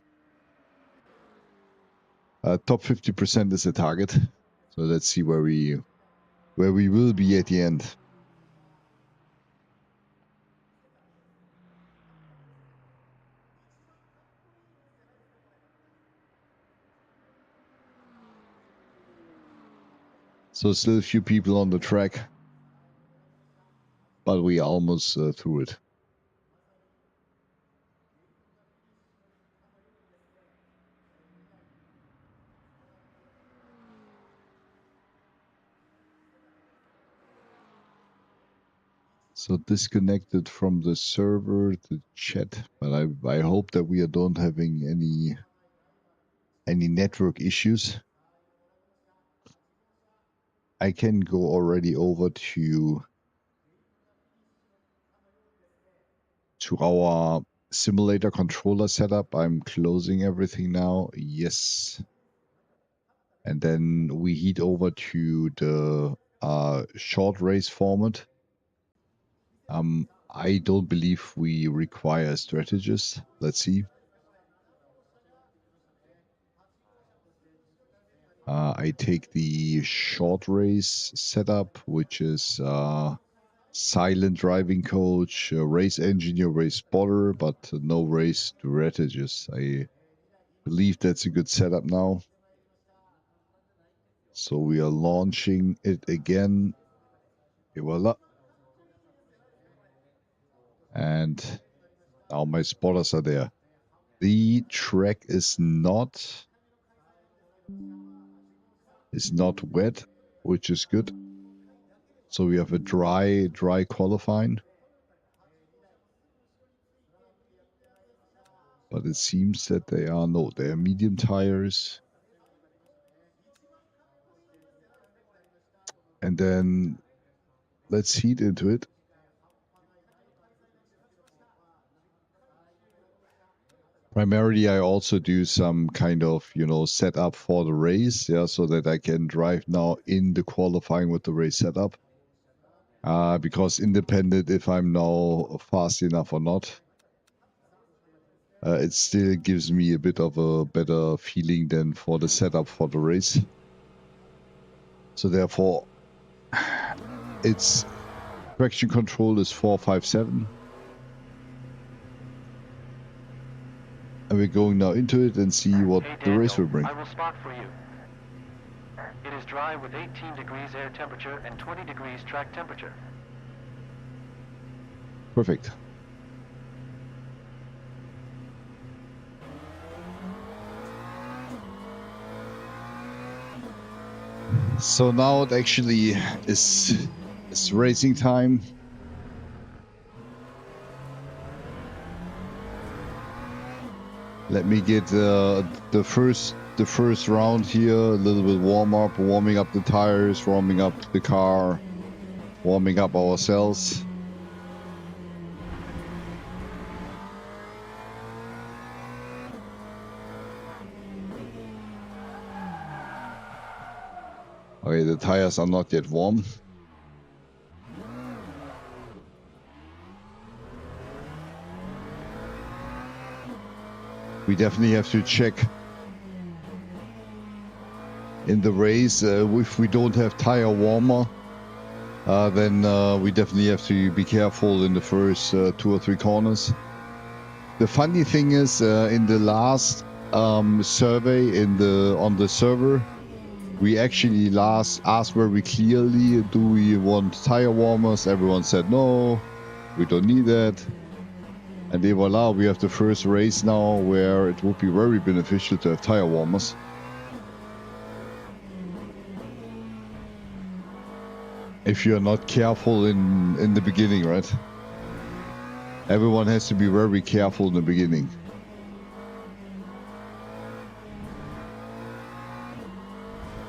S1: Top 50% is the target. So let's see where we will be at the end. So still a few people on the track, but we are almost through it. So disconnected from the server, the chat, but I hope that we don't having any network issues. I can go already over to our simulator controller setup. I'm closing everything now. Yes. And then we head over to the short race format. I don't believe we require a strategist. Let's see. I take the short race setup, which is silent driving coach, race engineer, race spotter, but no race strategist. I believe that's a good setup now. So we are launching it again. Et voila. And now my spotters are there. The track is not wet, which is good. So we have a dry qualifying. But it seems that they are medium tires. And then let's heat into it. Primarily, I also do some kind of, setup for the race, yeah, so that I can drive now in the qualifying with the race setup. Because independent if I'm now fast enough or not, it still gives me a bit of a better feeling than for the setup for the race. So therefore, its traction control is 457. And we're going now into it and see what the race will bring.
S2: I will spot for you. It is dry with 18 degrees air temperature and 20 degrees track temperature.
S1: Perfect. So now it actually is racing time. Let me get the first round here, a little bit warming up the tires, warming up the car, warming up ourselves. Okay, the tires are not yet warm. We definitely have to check in the race. If we don't have tire warmer, then we definitely have to be careful in the first 2 or 3 corners. The funny thing is, in the last survey on the server, we actually asked very clearly, do we want tire warmers? Everyone said no, we don't need that. And voila, we have the first race now where it would be very beneficial to have tire warmers. If you're not careful in the beginning, right? Everyone has to be very careful in the beginning.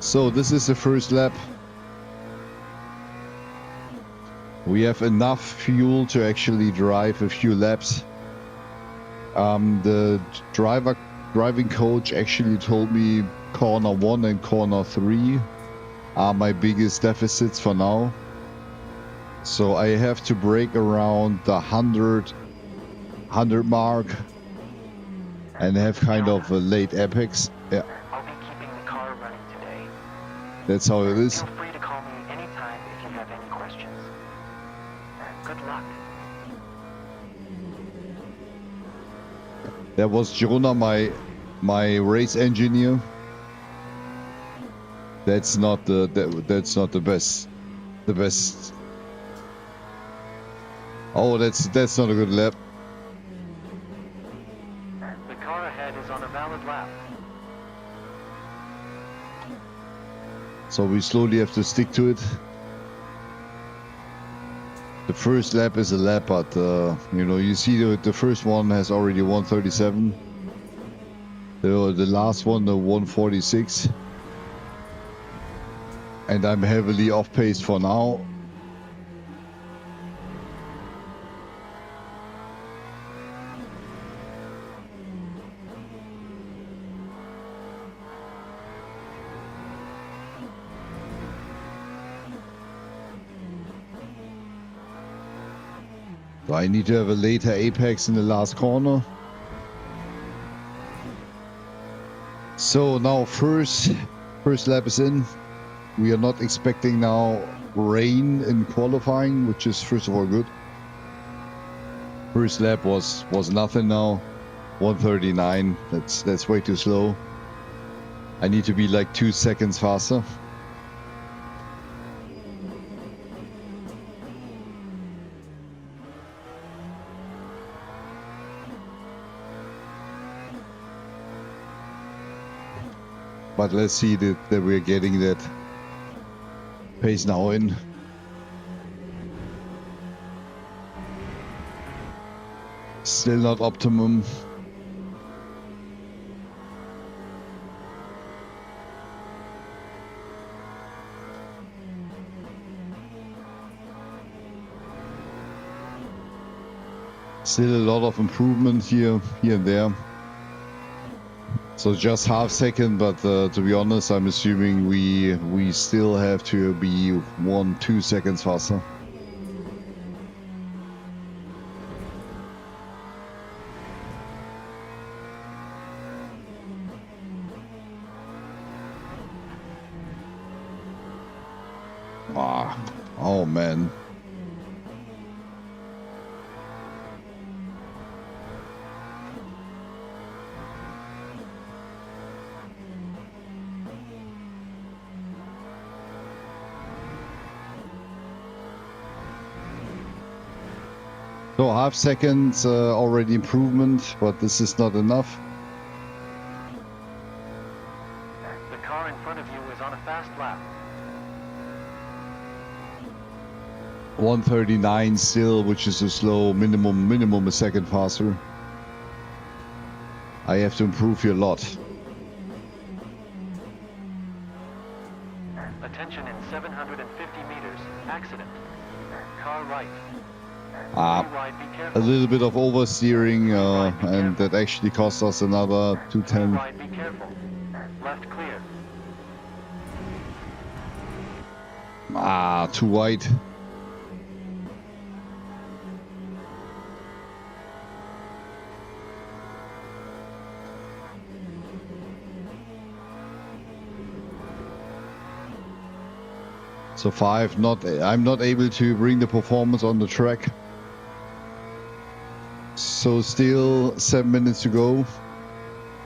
S1: So this is the first lap. We have enough fuel to actually drive a few laps. The driving coach actually told me corner 1 and corner 3 are my biggest deficits for now. So I have to brake around the 100 mark and have kind of a late apex. Yeah.
S2: I'll be keeping the car running today.
S1: That's how it is.
S2: Feel free to call me anytime if you have any questions. Good luck.
S1: That was Jonah, my race engineer. That's not that's not the best. The best. Oh, that's not a good lap.
S2: The car ahead is on a valid lap.
S1: So we slowly have to stick to it. The first lap is a lap, but you know, you see the first one has already 137. The last one, the 146. And I'm heavily off pace for now. So I need to have a later apex in the last corner. So now first lap is in. We are not expecting now rain in qualifying, which is first of all good. First lap was nothing now. 139. That's way too slow. I need to be like 2 seconds faster. But let's see that we're getting that pace now in. Still not optimum. Still a lot of improvement here and there. So just half second, but to be honest, I'm assuming we still have to be 1-2 seconds faster. Oh man. So half seconds already improvement, but this is not enough.
S2: The car in front of you is on a fast lap.
S1: 139 still, which is a slow minimum a second faster. I have to improve here a lot.
S2: Attention in 750 meters. Accident. Car right. Three wide, be
S1: A
S2: careful.
S1: little bit of oversteering, and that actually cost us another
S2: Three
S1: 210.
S2: wide, be careful. Left clear.
S1: Too wide. So 5, I'm not able to bring the performance on the track. So still 7 minutes to go.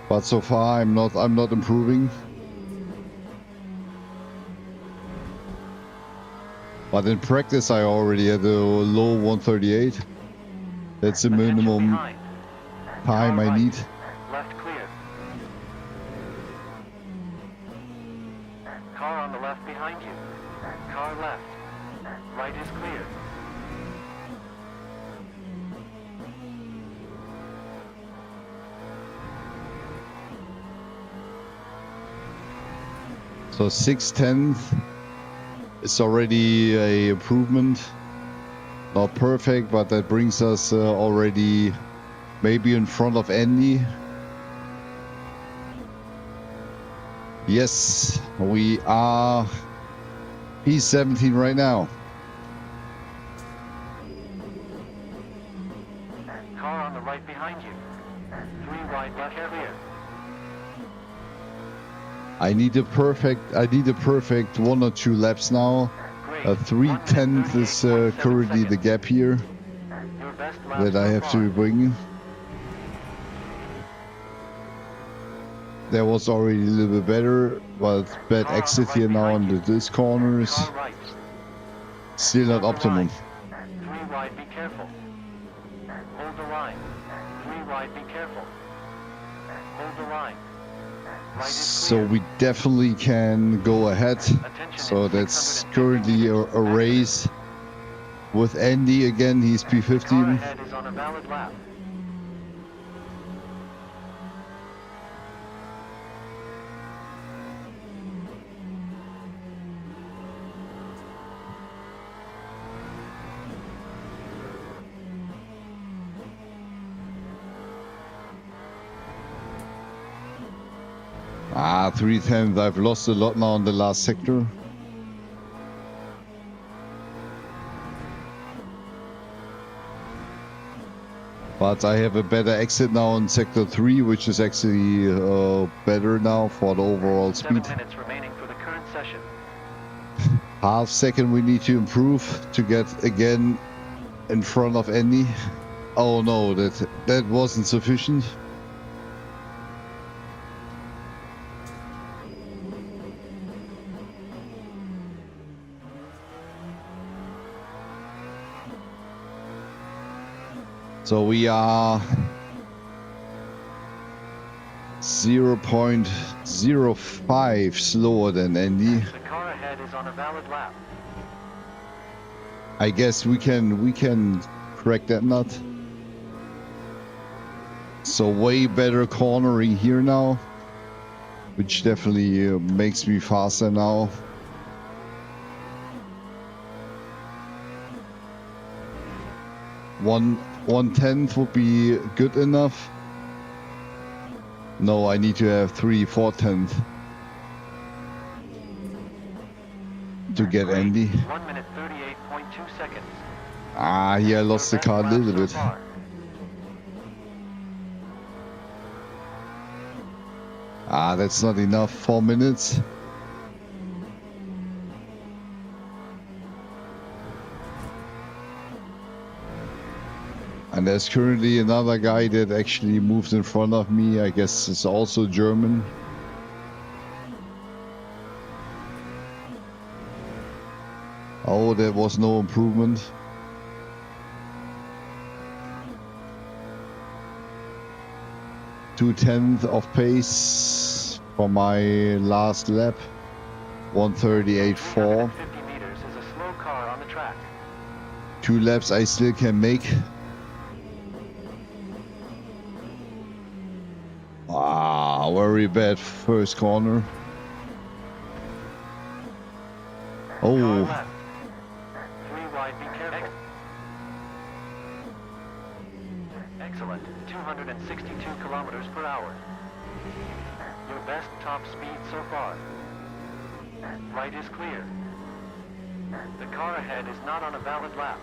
S1: But so far I'm not improving. But in practice I already had a low 138. That's the
S2: Attention
S1: minimum
S2: behind.
S1: time
S2: Car
S1: I
S2: right.
S1: need.
S2: Left clear. Car on the left behind you. Car left. Right is clear.
S1: So 6/10 is already a improvement. Not perfect, but that brings us already maybe in front of Andy. Yes, we are P17 right now.
S2: Car on the right behind you. Three wide, left clear.
S1: I need a perfect 1 or 2 laps now.
S2: Great.
S1: 3/10 is currently the gap here
S2: Your best lap
S1: that I
S2: so
S1: have
S2: far.
S1: to bring. That was already a little bit better, but bad
S2: Car on the
S1: exit
S2: right
S1: here now
S2: behind
S1: on
S2: you.
S1: this corner is
S2: Car right.
S1: still not
S2: Hold the
S1: optimum.
S2: line. Three wide, be careful. Hold the line. Three wide, be careful. Hold the line. Right is
S1: So
S2: clear.
S1: we definitely can go ahead.
S2: Attention
S1: So
S2: in
S1: that's
S2: 650
S1: currently a
S2: meters.
S1: race with Andy again. He's
S2: The car
S1: P15.
S2: ahead is on a valid lap.
S1: 3/10. I've lost a lot now in the last sector. But I have a better exit now in sector 3, which is actually better now for the overall
S2: 7
S1: speed.
S2: minutes remaining for the current session.
S1: Half second we need to improve to get again in front of Andy. Oh no, that wasn't sufficient. So we are 0.05 slower than Andy.
S2: The car ahead is on a valid lap.
S1: I guess we can crack that nut. So way better cornering here now, which definitely makes me faster now. One tenth would be good enough. No, I need to have 3/4 to get
S2: Great.
S1: Andy.
S2: 1 minute 38.2 seconds.
S1: Here I lost the
S2: Your
S1: car a
S2: best
S1: little
S2: lap
S1: bit.
S2: so far.
S1: That's not enough. 4 minutes. And there's currently another guy that actually moves in front of me. I guess it's also German. Oh, there was no improvement. 2/10 of pace for my last lap. 1:38.4.
S2: 350 meters is a slow car on the track.
S1: 2 laps I still can make. Ah, very bad first corner.
S2: Car
S1: Oh,
S2: left. 3 wide, be careful. Excellent. 262 kilometers per hour. Your best top speed so far. Right is clear. The car ahead is not on a valid lap.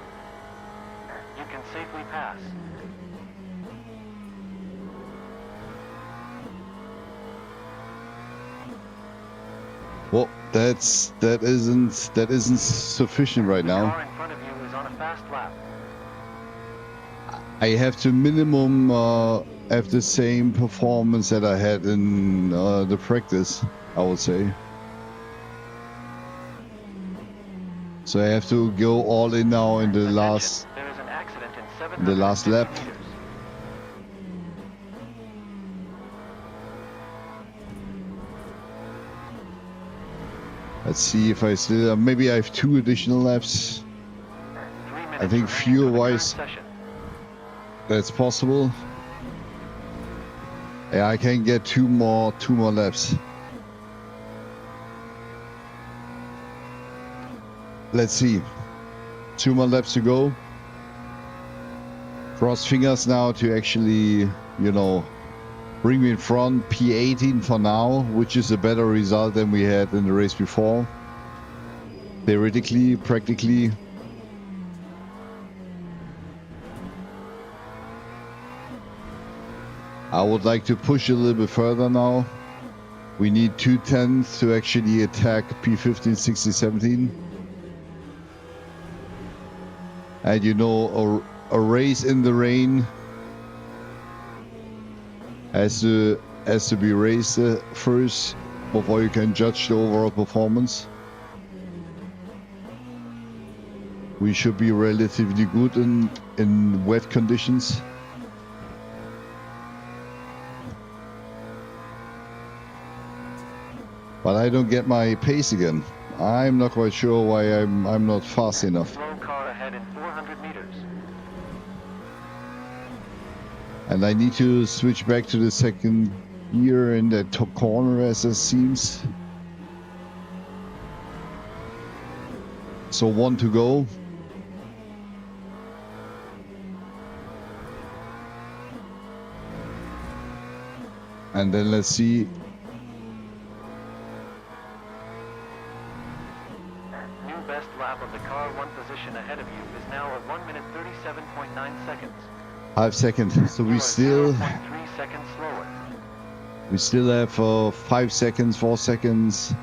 S2: You can safely pass.
S1: well, that isn't sufficient right
S2: The
S1: now.
S2: car in front of you is on a fast lap.
S1: I have to minimum have the same performance that I had in the practice, I would say. So I have to go all in now in the
S2: Attention,
S1: last
S2: there is an accident in
S1: in the last
S2: 750
S1: lap.
S2: meters.
S1: Let's see if I still maybe I have 2 additional laps.
S2: 3 minutes
S1: I think
S2: remaining for the
S1: fuel-wise
S2: current session.
S1: that's possible. Yeah, I can get 2 more laps. Let's see. 2 more laps to go. Cross fingers now to actually, you know, bring me in front. P18 for now, which is a better result than we had in the race before. Theoretically, practically. I would like to push a little bit further now. We need 2/10 to actually attack P15, 16, 17. And you know, a race in the rain has to be raced first before you can judge the overall performance. We should be relatively good in wet conditions. But I don't get my pace again. I'm not quite sure why I'm not fast enough.
S2: Slow car ahead in 400 meters.
S1: And I need to switch back to the second gear in the top corner as it seems. So 1 to go. And then let's see.
S2: New best lap of the car, 1 position ahead of you, is now at 1 minute 37.9 seconds.
S1: 5 seconds. So
S2: You
S1: we
S2: are
S1: still
S2: 0.3 seconds slower.
S1: have 5 seconds, 4 seconds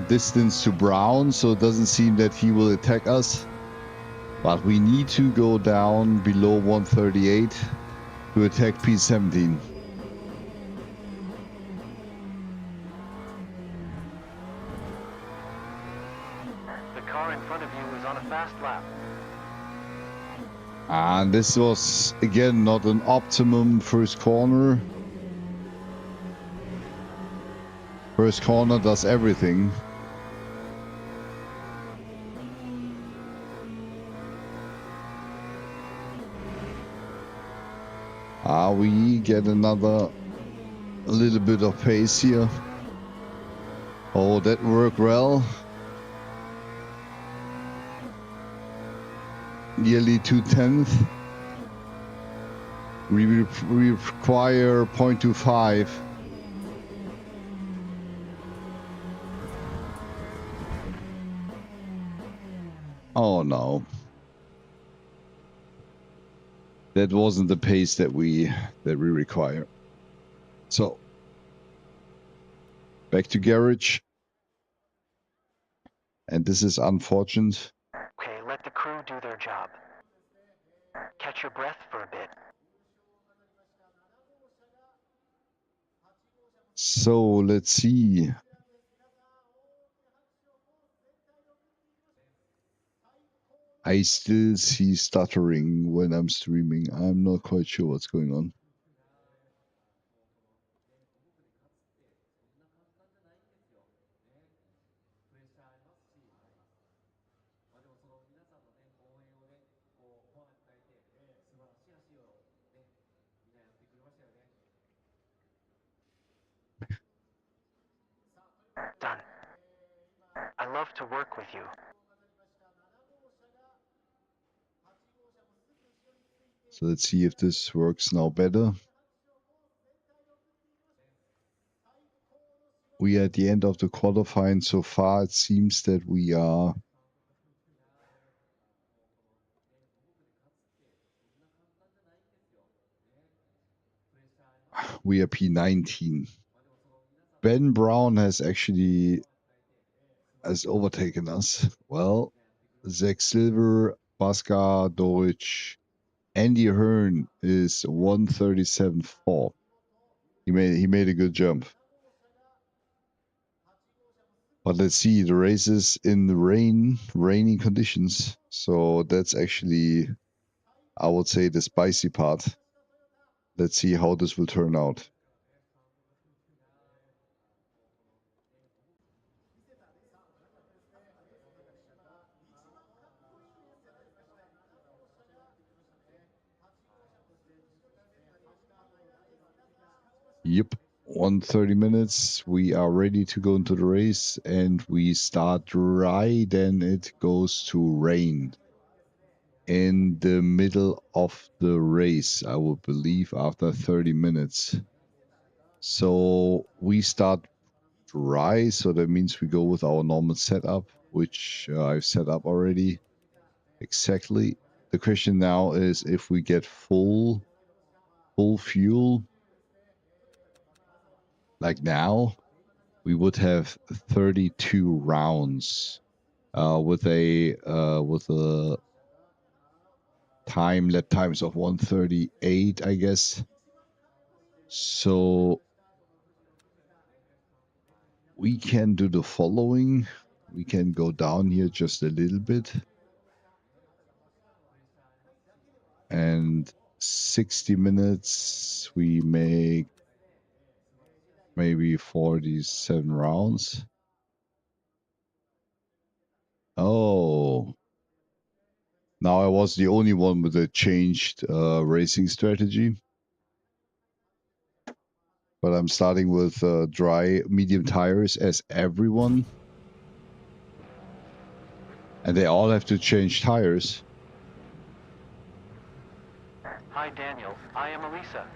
S1: distance to Brown. So it doesn't seem that he will attack us. But we need to go down below 138 to attack P17.
S2: The car in front of you is on a fast lap.
S1: And this was again not an optimum first corner. First corner does everything. We get a little bit of pace here. Oh, that worked well. Nearly 2/10. We require 0.25. Oh no. That wasn't the pace that we require. So back to garage. And this is unfortunate.
S2: Okay, let the crew do their job. Catch your breath for a bit.
S1: So let's see. I still see stuttering when I'm streaming. I'm not quite sure what's going on.
S2: love to work with you.
S1: So let's see if this works now better. We are at the end of the qualifying. So far, it seems that we are P19. Ben Brown has overtaken us. Well, Zach Silver, Pascal Doric, Andy Hearn is 137.4. He made a good jump. But let's see, the race is in the rainy conditions. So that's actually, I would say, the spicy part. Let's see how this will turn out. Yep, 130 minutes. We are ready to go into the race, and we start dry, then it goes to rain. In the middle of the race, I would believe, after 30 minutes. So we start dry, so that means we go with our normal setup, which I've set up already. Exactly. The question now is if we get full fuel, like now, we would have 32 rounds with a lap times of 1:38, I guess. So we can do the following. We can go down here just a little bit. And 60 minutes, we make maybe 47 rounds. Oh. Now I was the only one with a changed racing strategy. But I'm starting with dry medium tires as everyone. And they all have to change tires.
S2: Hi, Daniel. I am Elisa.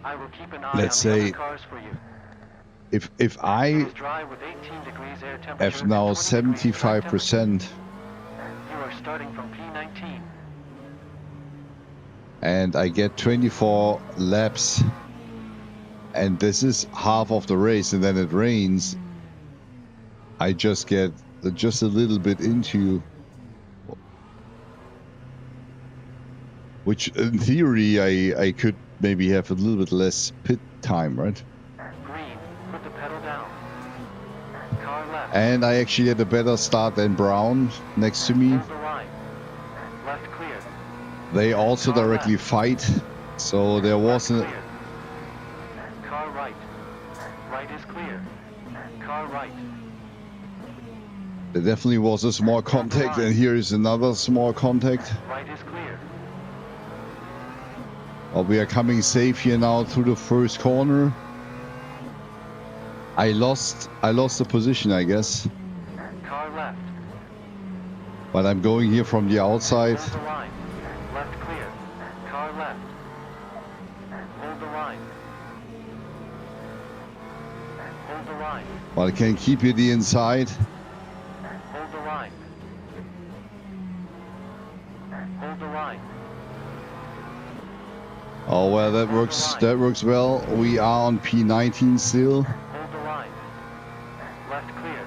S2: I will keep an eye
S1: Let's
S2: on the
S1: say
S2: other cars for you.
S1: if
S2: It
S1: I
S2: is dry with 18 degrees air temperature
S1: have now
S2: and 20 degrees track
S1: 75%,
S2: you are starting from P19.
S1: and I get 24 laps, and this is half of the race, and then it rains, I just get just a little bit into, which in theory I could maybe have a little bit less pit time, right?
S2: Green, put the pedal down. Car left.
S1: And I actually had a better start than Brown next to me.
S2: Hold the line. Left clear.
S1: They also
S2: Car
S1: directly
S2: left.
S1: fight, so there
S2: Left
S1: wasn't.
S2: clear. Car right. Right is clear. Car right.
S1: There definitely was a small contact, and here is another small contact.
S2: Right is clear.
S1: But we are coming safe here now through the first corner. I lost the position, I guess.
S2: Car left.
S1: But I'm going here from the outside.
S2: Hold the line. Left clear. Car left. Hold the line. Hold the line.
S1: But I can keep you the inside.
S2: Hold the line. Hold the line.
S1: Oh well, that works well. We are on P19 still.
S2: Hold the line. Left clear.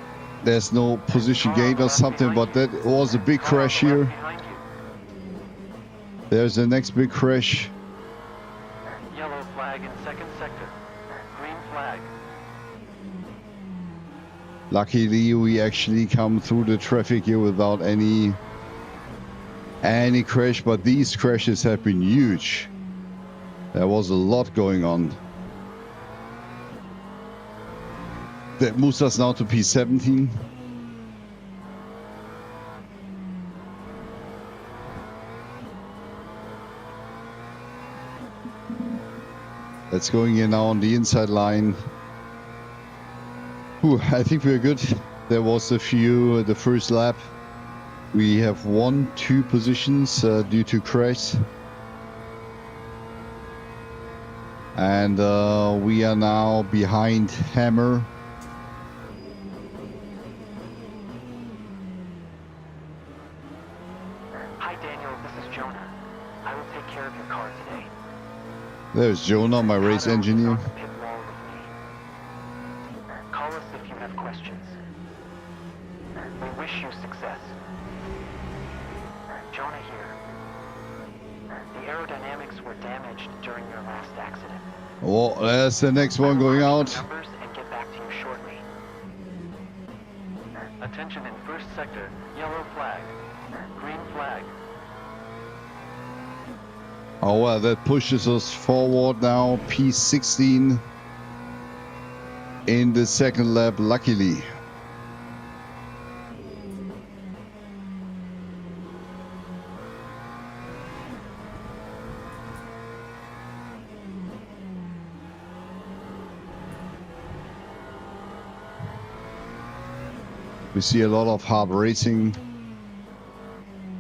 S1: There's no position gain or something, but that was a big
S2: Car on
S1: crash
S2: the left
S1: here.
S2: behind you.
S1: There's the next big crash.
S2: Yellow flag in second sector. Green flag.
S1: Luckily, we actually come through the traffic here without any crash, but these crashes have been huge. There was a lot going on. That moves us now to P17. That's going in now on the inside line. Whew, I think we're good. there was a few the first lap. We have 1-2 positions due to crash. And we are now behind Hammer.
S2: Hi Daniel, this is Jonah. I will take care of your car today.
S1: There's Jonah, my race
S2: Otto is
S1: engineer.
S2: on the pit wall with me. Call us if you have questions. We wish you success. Jonah here. The aerodynamics were damaged during your last accident.
S1: Oh, there's the next one going out.
S2: Numbers and get back to you shortly. Attention in first sector, yellow flag, green flag.
S1: Oh well, that pushes us forward now. P16 in the second lap, luckily. We see a lot of hard racing.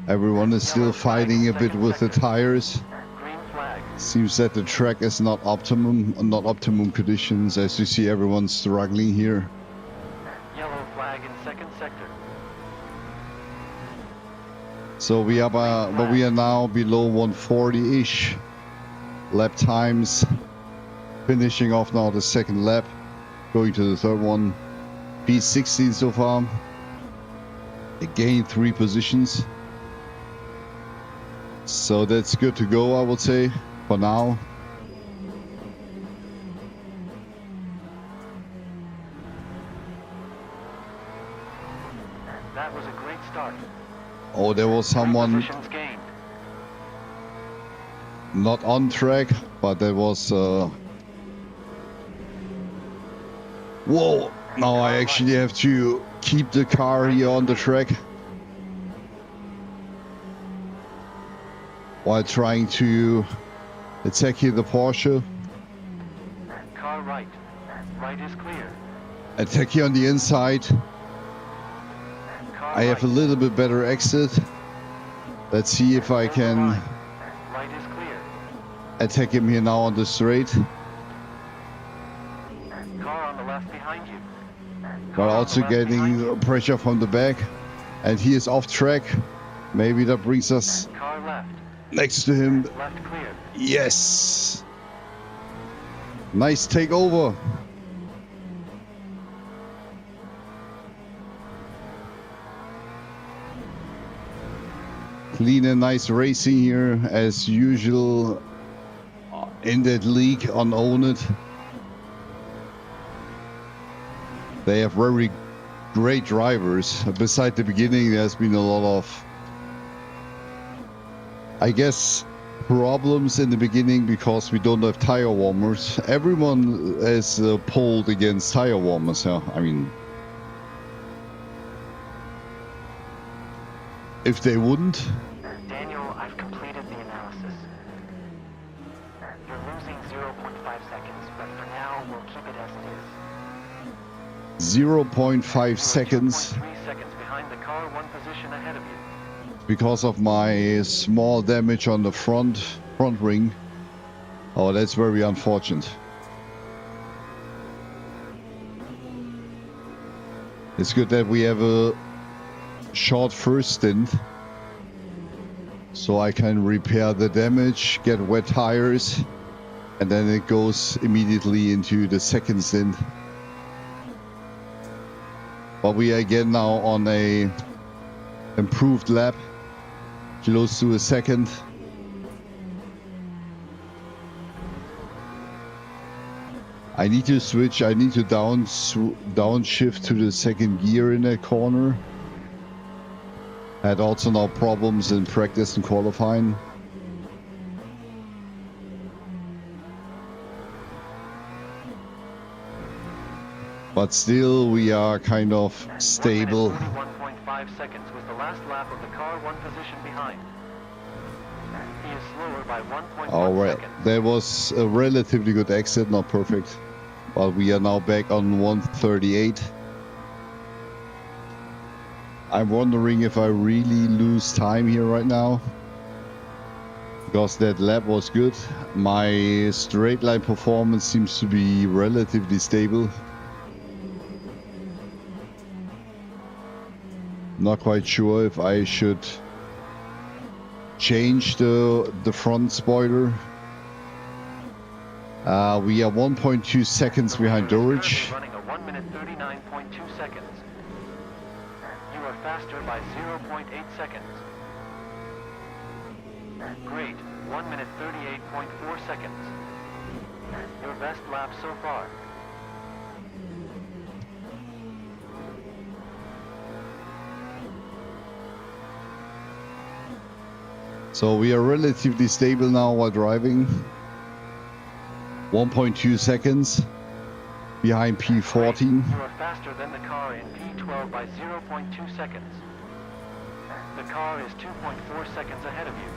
S1: Everyone is still fighting a bit with the tires.
S2: Green flag.
S1: Seems that the track is not optimum conditions. As you see, everyone's struggling here.
S2: Yellow flag in second sector.
S1: So we are, but we are now below 140-ish lap times. Finishing off now the second lap, going to the third one. P16 so far. Again, 3 positions. So that's good to go, I would say, for now.
S2: That was a great start.
S1: Oh, there was someone
S2: Positions gained.
S1: not on track, but there was... Whoa! Now I actually have to keep the car here on the track while trying to attack here the Porsche.
S2: Car right. Right is clear.
S1: Attack here on the inside.
S2: Car
S1: I have a
S2: right.
S1: little bit better exit. Let's see if I can
S2: Right is clear.
S1: attack him here now on the straight.
S2: Car on the left behind you.
S1: But
S2: Car on
S1: also
S2: the left behind you.
S1: getting pressure from the back. And he is off track. Maybe that brings us
S2: Car left.
S1: next to him.
S2: Left clear.
S1: Yes! Nice takeover. Clean and nice racing here as usual in that league on Own It. They have very great drivers. Beside the beginning, there's been a lot of, I guess, problems in the beginning because we don't have tire warmers. Everyone is polled against tire warmers. Yeah? I mean, if they wouldn't,
S2: Daniel, I've completed the analysis. You're losing 0.5 seconds, but for now, we'll keep it as it is.
S1: 0.5 seconds
S2: 2.3 seconds behind the car, 1 position ahead of you.
S1: because of my small damage on the front ring. Oh, that's very unfortunate. It's good that we have a short first stint, so I can repair the damage, get wet tires, and then it goes immediately into the second stint. But we are again now on a improved lap, close to a second. I need to switch, I need to downshift to the second gear in that corner. Had also now problems in practice and qualifying. But still, we are kind of stable.
S2: 1.5 seconds was the last lap of the car, 1 position behind. He is slower by 1.1
S1: Alright,
S2: seconds.
S1: there was a relatively good exit, not perfect. But we are now back on 138. I'm wondering if I really lose time here right now. Because that lap was good. My straight line performance seems to be relatively stable. Not quite sure if I should change the front spoiler. We are 1.2 seconds behind Dorich.
S2: Running a 1 minute 39.2 seconds. You are faster by 0.8 seconds. Great. 1 minute 38.4 seconds. Your best lap so far.
S1: So we are relatively stable now while driving. 1.2 seconds behind P14.
S2: You are faster than the car in P12 by 0.2 seconds. The car is 2.4 seconds ahead of you.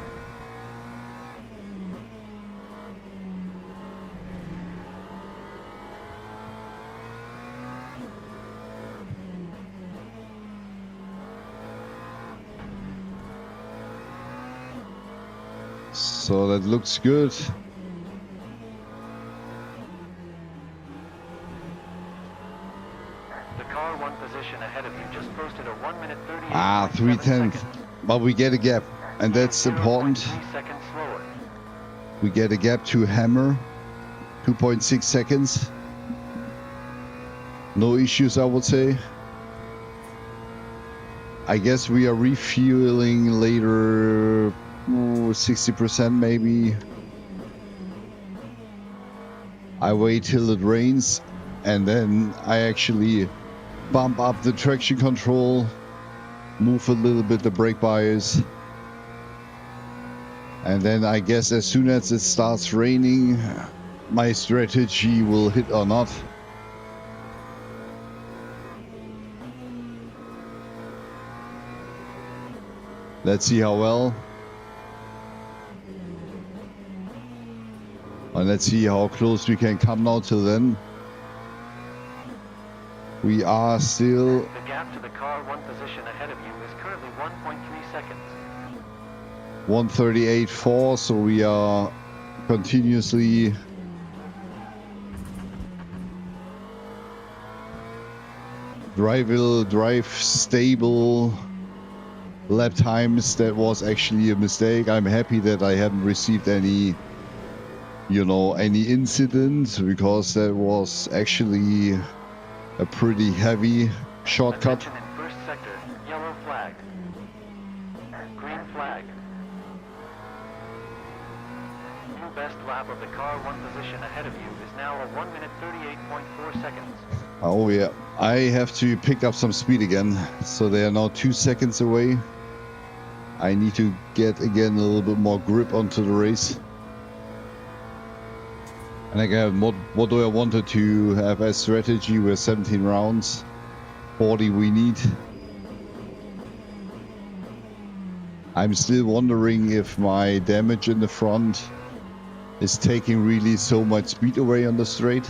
S1: So that looks good.
S2: The car one position ahead of you just posted a 1 minute 38.
S1: 3/10. But we get a gap, and that's important.
S2: 3 seconds slower.
S1: We get a gap to Hammer. 2.6 seconds. No issues, I would say. I guess we are refueling later. 60% maybe. I wait till it rains, and then I actually bump up the traction control, move a little bit the brake bias, and then I guess as soon as it starts raining, my strategy will hit or not. Let's see how well. And let's see how close we can come now till then. We are still...
S2: The gap to the car one position ahead of you is currently 1.3 seconds.
S1: 138.4, so we are continuously drive stable lap times. That was actually a mistake. I'm happy that I haven't received any, you know, any incidents, because that was actually a pretty heavy shortcut.
S2: Attention in first sector, yellow flag. Green flag. Your best lap of the car one position ahead of you is now a 1 minute 38.4 seconds.
S1: Oh yeah, I have to pick up some speed again, so they are now 2 seconds away. I need to get again a little bit more grip onto the race. And again, what do I wanted to have as strategy? We're 17 rounds, 40 we need. I'm still wondering if my damage in the front is taking really so much speed away on the straight.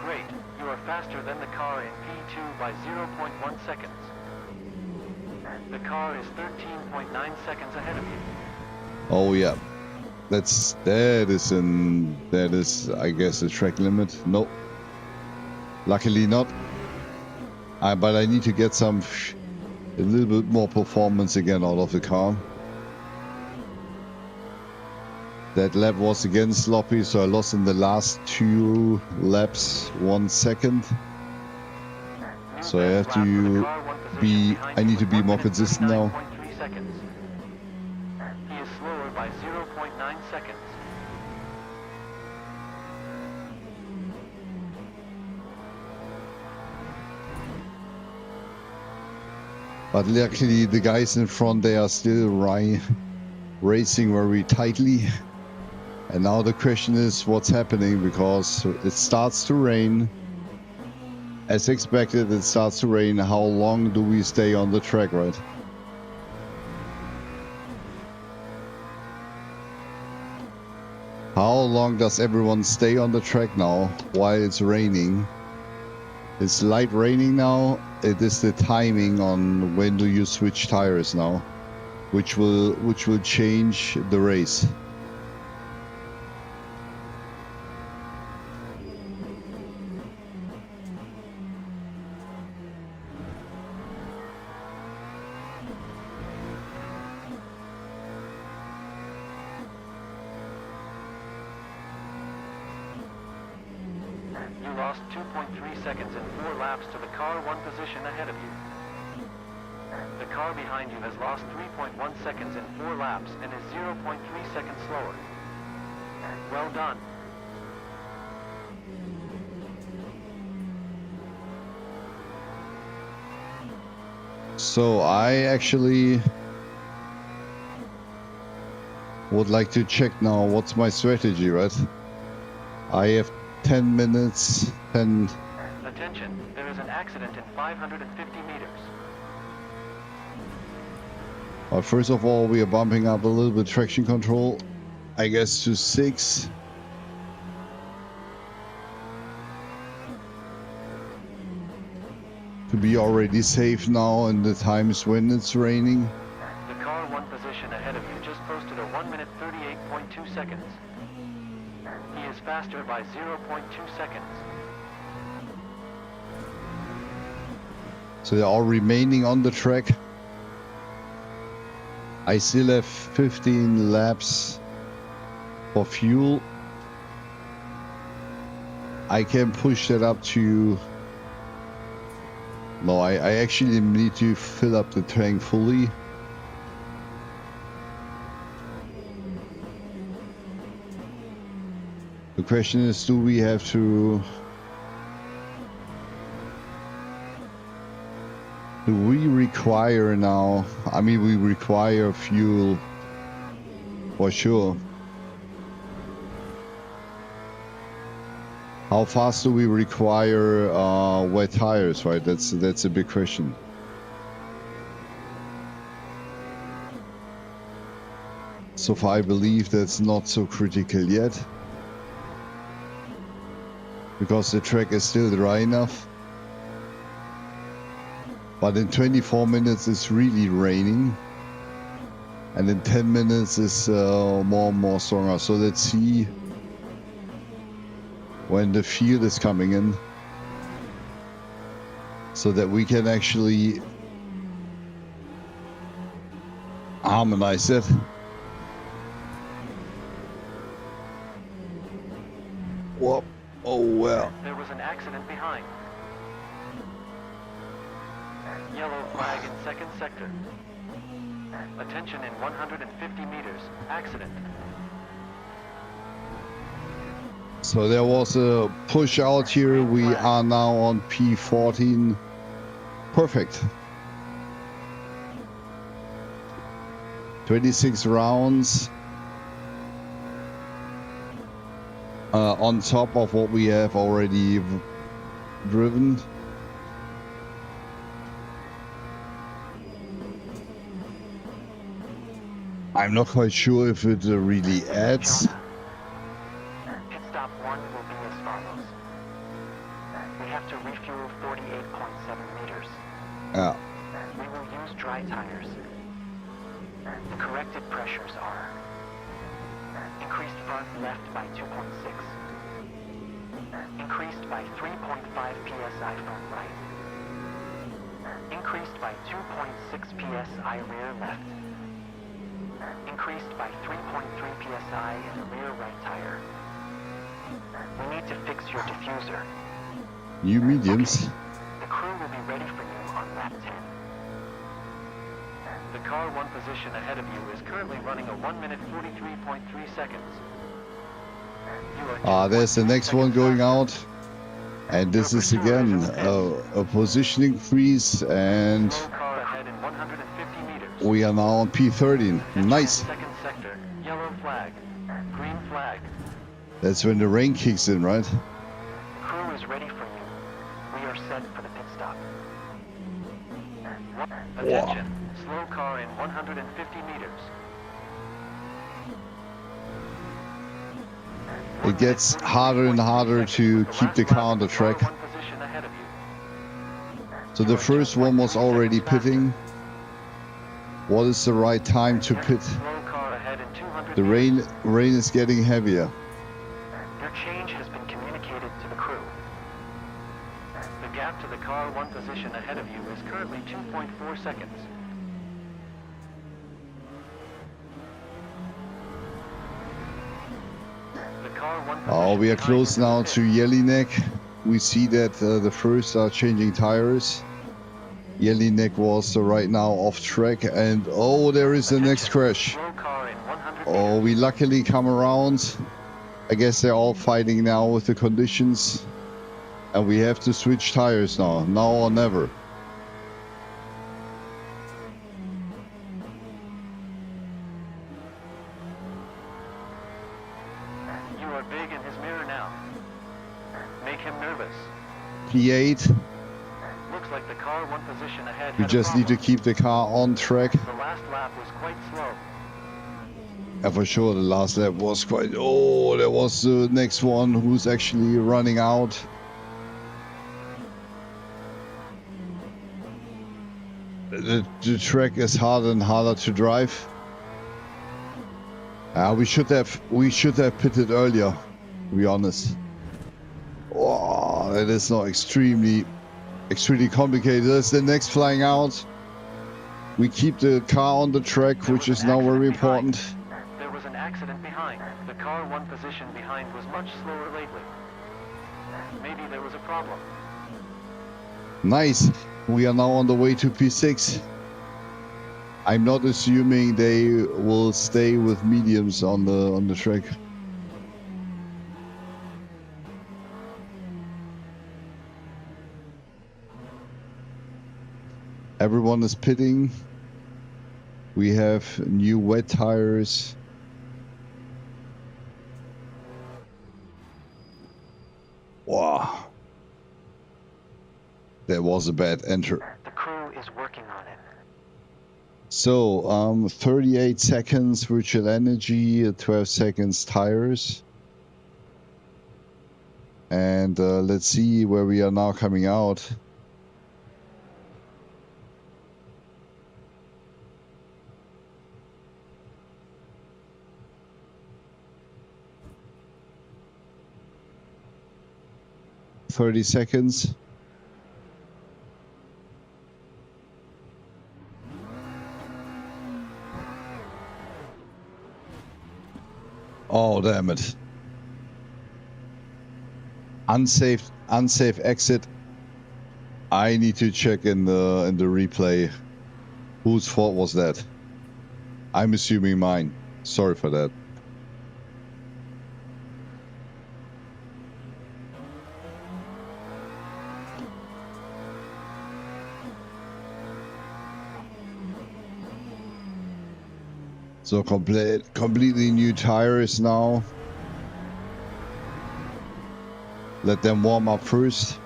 S2: Great, you are faster than the car in P2 by 0.1 seconds. The car is 13.9 seconds ahead of you.
S1: Oh yeah. That is I guess a track limit. Nope. Luckily not. But I need to get a little bit more performance again out of the car. That lap was again sloppy, so I lost in the last 2 laps 1 second. So I have to I need to be more consistent now.
S2: He is slower by 0.9 seconds.
S1: But luckily the guys in front, they are still racing very tightly. And now the question is what's happening, because it starts to rain. As expected, it starts to rain. How long do we stay on the track, right? How long does everyone stay on the track now while it's raining? It's light raining now. It is the timing on when do you switch tires now, which will change the race.
S2: You lost 2.3 seconds in 4 laps to the car 1 position ahead of you. The car behind you has lost 3.1 seconds in 4 laps and is 0.3 seconds slower. Well done.
S1: So I actually would like to check now what's my strategy, right? I have 10 minutes, 10...
S2: Attention, there is an accident in 550 meters.
S1: Well, first of all, we are bumping up a little bit traction control, I guess to 6. To be already safe now in the times when it's raining.
S2: The car 1 position ahead of you just posted a 1 minute 38.2 seconds. He is faster by 0.2 seconds.
S1: So they are remaining on the track. I still have 15 laps for fuel. I can push that up to... No, I actually need to fill up the tank fully. The question is, do we have to... Do we require now... I mean, we require fuel for sure. How fast do we require wet tires, right? That's a big question. So far, I believe that's not so critical yet, because the track is still dry enough. But in 24 minutes it's really raining, and in 10 minutes it's more and more stronger. So let's see when the field is coming in, so that we can actually harmonize it. Whoop. Oh well.
S2: There was an accident behind. Yellow flag in 2nd sector. Attention in 150 meters. Accident.
S1: So there was a push out here. We are now on P14. Perfect. 26 rounds. On top of what we have already driven. I'm not quite sure if it really adds.
S2: Pit stop 1 will be as follows. We have to refuel 48.7 meters.
S1: Yeah.
S2: We will use dry tires. The corrected pressures are increased front left by 2.6, increased by 3.5 psi front right, increased by 2.6 psi rear left, increased by 3.3 psi in the rear right tire. We need to fix your diffuser.
S1: New mediums.
S2: Okay. The crew will be ready for you on lap 10. The car 1 position ahead of you is currently running a 1 minute 43.3 seconds.
S1: There's the next one going out. And this is again a positioning freeze, and
S2: car ahead in 150 meters.
S1: we are now on P13. Nice.
S2: 2nd sector. Yellow flag. Green flag.
S1: That's when the rain kicks in, right?
S2: Crew is ready for you. We are set for the pit stop. Attention. Slow car in 150 meters.
S1: It gets harder and harder to keep the car on the track.
S2: 1 position ahead of you.
S1: So the first one was already pitting. What is the right time to pit? The rain is getting heavier.
S2: Your change has been communicated to the crew. The gap to the car 1 position ahead of you is currently 2.4 seconds. The car 1 position
S1: Oh, we are
S2: behind
S1: close
S2: you
S1: now
S2: is
S1: to Jelinek. We see that the first are changing tires. Jelinek was right now off track, and oh, there is the next crash.
S2: Slow car in 100
S1: Oh, we luckily come around. I guess they're all fighting now with the conditions, and we have to switch tires now or never.
S2: You are big in his mirror now. Make him nervous.
S1: P8.
S2: Looks like the car 1 position ahead
S1: We
S2: had a
S1: just need to
S2: problem.
S1: keep the car on track.
S2: The last lap was quite slow.
S1: And for sure, the last lap was quite... Oh, there was the next one who's actually running out. The track is harder and harder to drive. We should have pitted earlier, to be honest. Oh, that is not extremely complicated. That's the next flying out. We keep the car on the track, which is now very important.
S2: There was an accident behind. The car 1 position behind was much slower lately. Maybe there was a problem.
S1: Nice. We are now on the way to P6. I'm not assuming they will stay with mediums on the track. Everyone is pitting. We have new wet tires. Wow. That was a bad enter.
S2: The crew is working on it.
S1: So, 38 seconds virtual energy, 12 seconds tires. And let's see where we are now coming out. "30 seconds. Oh, damn it. Unsafe exit. I need to check in the replay. Whose fault was that? I'm assuming mine. Sorry for that. So completely new tires now. Let them warm up first.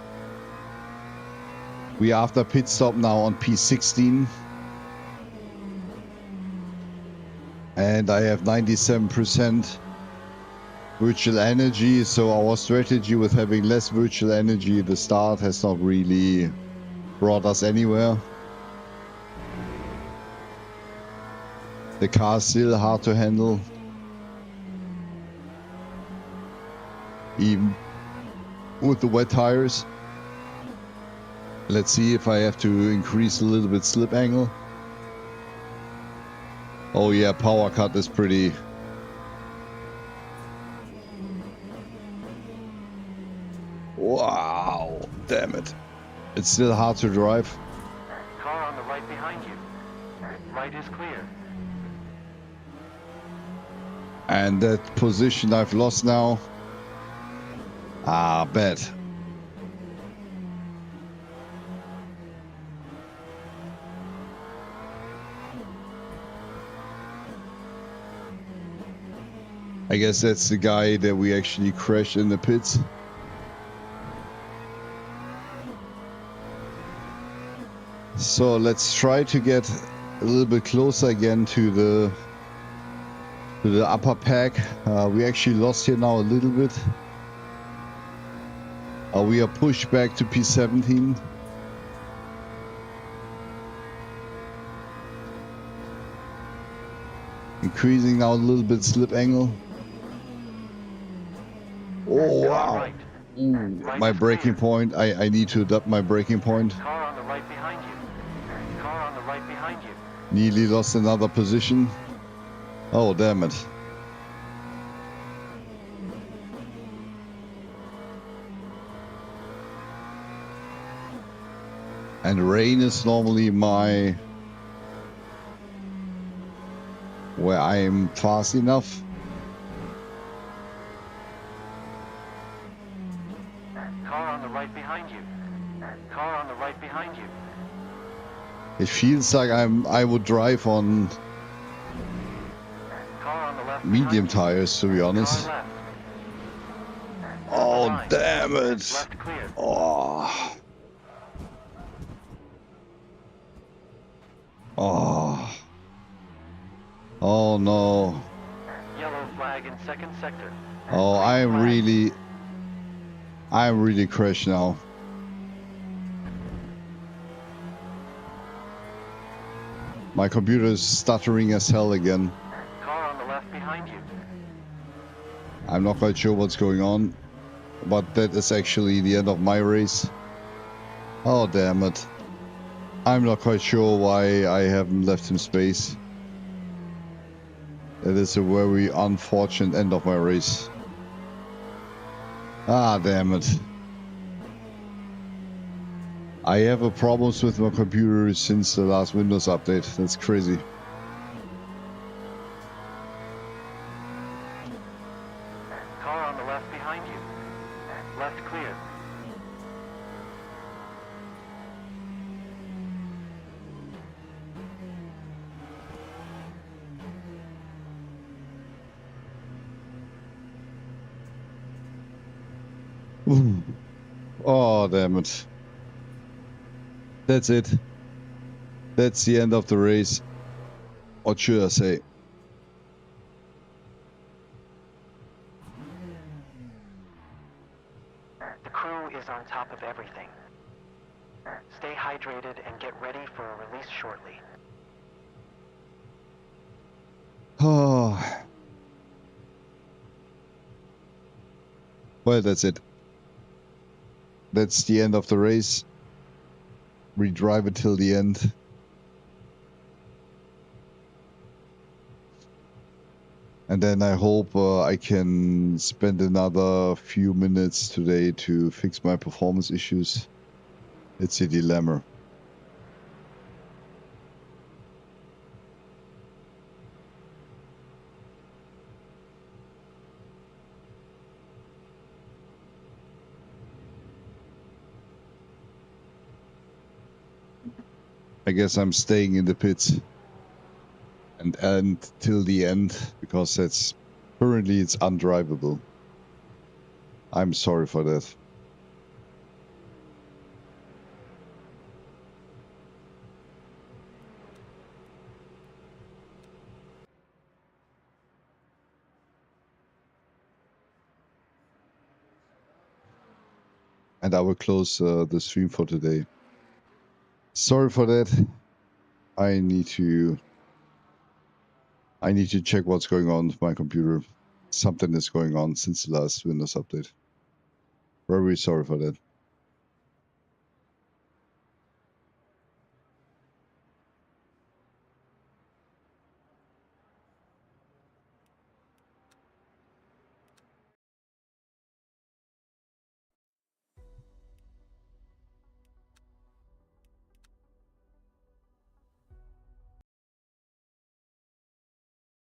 S1: We are after pit stop now on P16. And I have 97% virtual energy, so our strategy with having less virtual energy at the start has not really brought us anywhere. The car is still hard to handle, even with the wet tires. Let's see if I have to increase a little bit slip angle. Oh yeah, power cut is pretty. Wow, damn it. It's still hard to drive.
S2: Car on the right behind you. Right is clear.
S1: And that position I've lost now. Ah, bad. I guess that's the guy that we actually crashed in the pits. So let's try to get a little bit closer again to the upper pack. We actually lost here now a little bit. We are pushed back to P17. Increasing now a little bit slip angle. Oh wow!
S2: Right.
S1: Ooh,
S2: Right
S1: my
S2: is
S1: braking
S2: clear.
S1: point. I need to adapt my braking point.
S2: Car on the right behind you. Car on the right behind you.
S1: Nearly lost another position. Oh damn it! And rain is normally my where I am fast enough.
S2: Car on the right behind you. Car on the right behind you.
S1: It feels like I would drive on
S2: Car on the left
S1: medium
S2: behind you.
S1: tires, to be honest.
S2: Car left.
S1: Oh
S2: Line.
S1: damn it!
S2: Left clear.
S1: Oh. Oh. Oh no.
S2: Yellow flag in second sector.
S1: Oh,
S2: Green
S1: I'm really crashed now. My computer is stuttering as hell again.
S2: Car on the left behind you.
S1: I'm not quite sure what's going on, but that is actually the end of my race. Oh damn it. I'm not quite sure why I haven't left him space. That is a very unfortunate end of my race. Ah, damn it. I have a problems with my computer since the last Windows update. That's crazy.
S2: Car on the left behind you. Left clear.
S1: Ooh. Oh, damn it. That's it. That's the end of the race. What should I say?
S2: The crew is on top of everything. Stay hydrated and get ready for a release shortly.
S1: Oh. Well, that's it. That's the end of the race. We drive it till the end. And then I hope I can spend another few minutes today to fix my performance issues. It's a dilemma. I guess I'm staying in the pits and till the end because that's currently it's undrivable. I'm sorry for that. And I will close the stream for today. Sorry for that. I need to check what's going on with my computer. Something is going on since the last Windows update. Very sorry for that.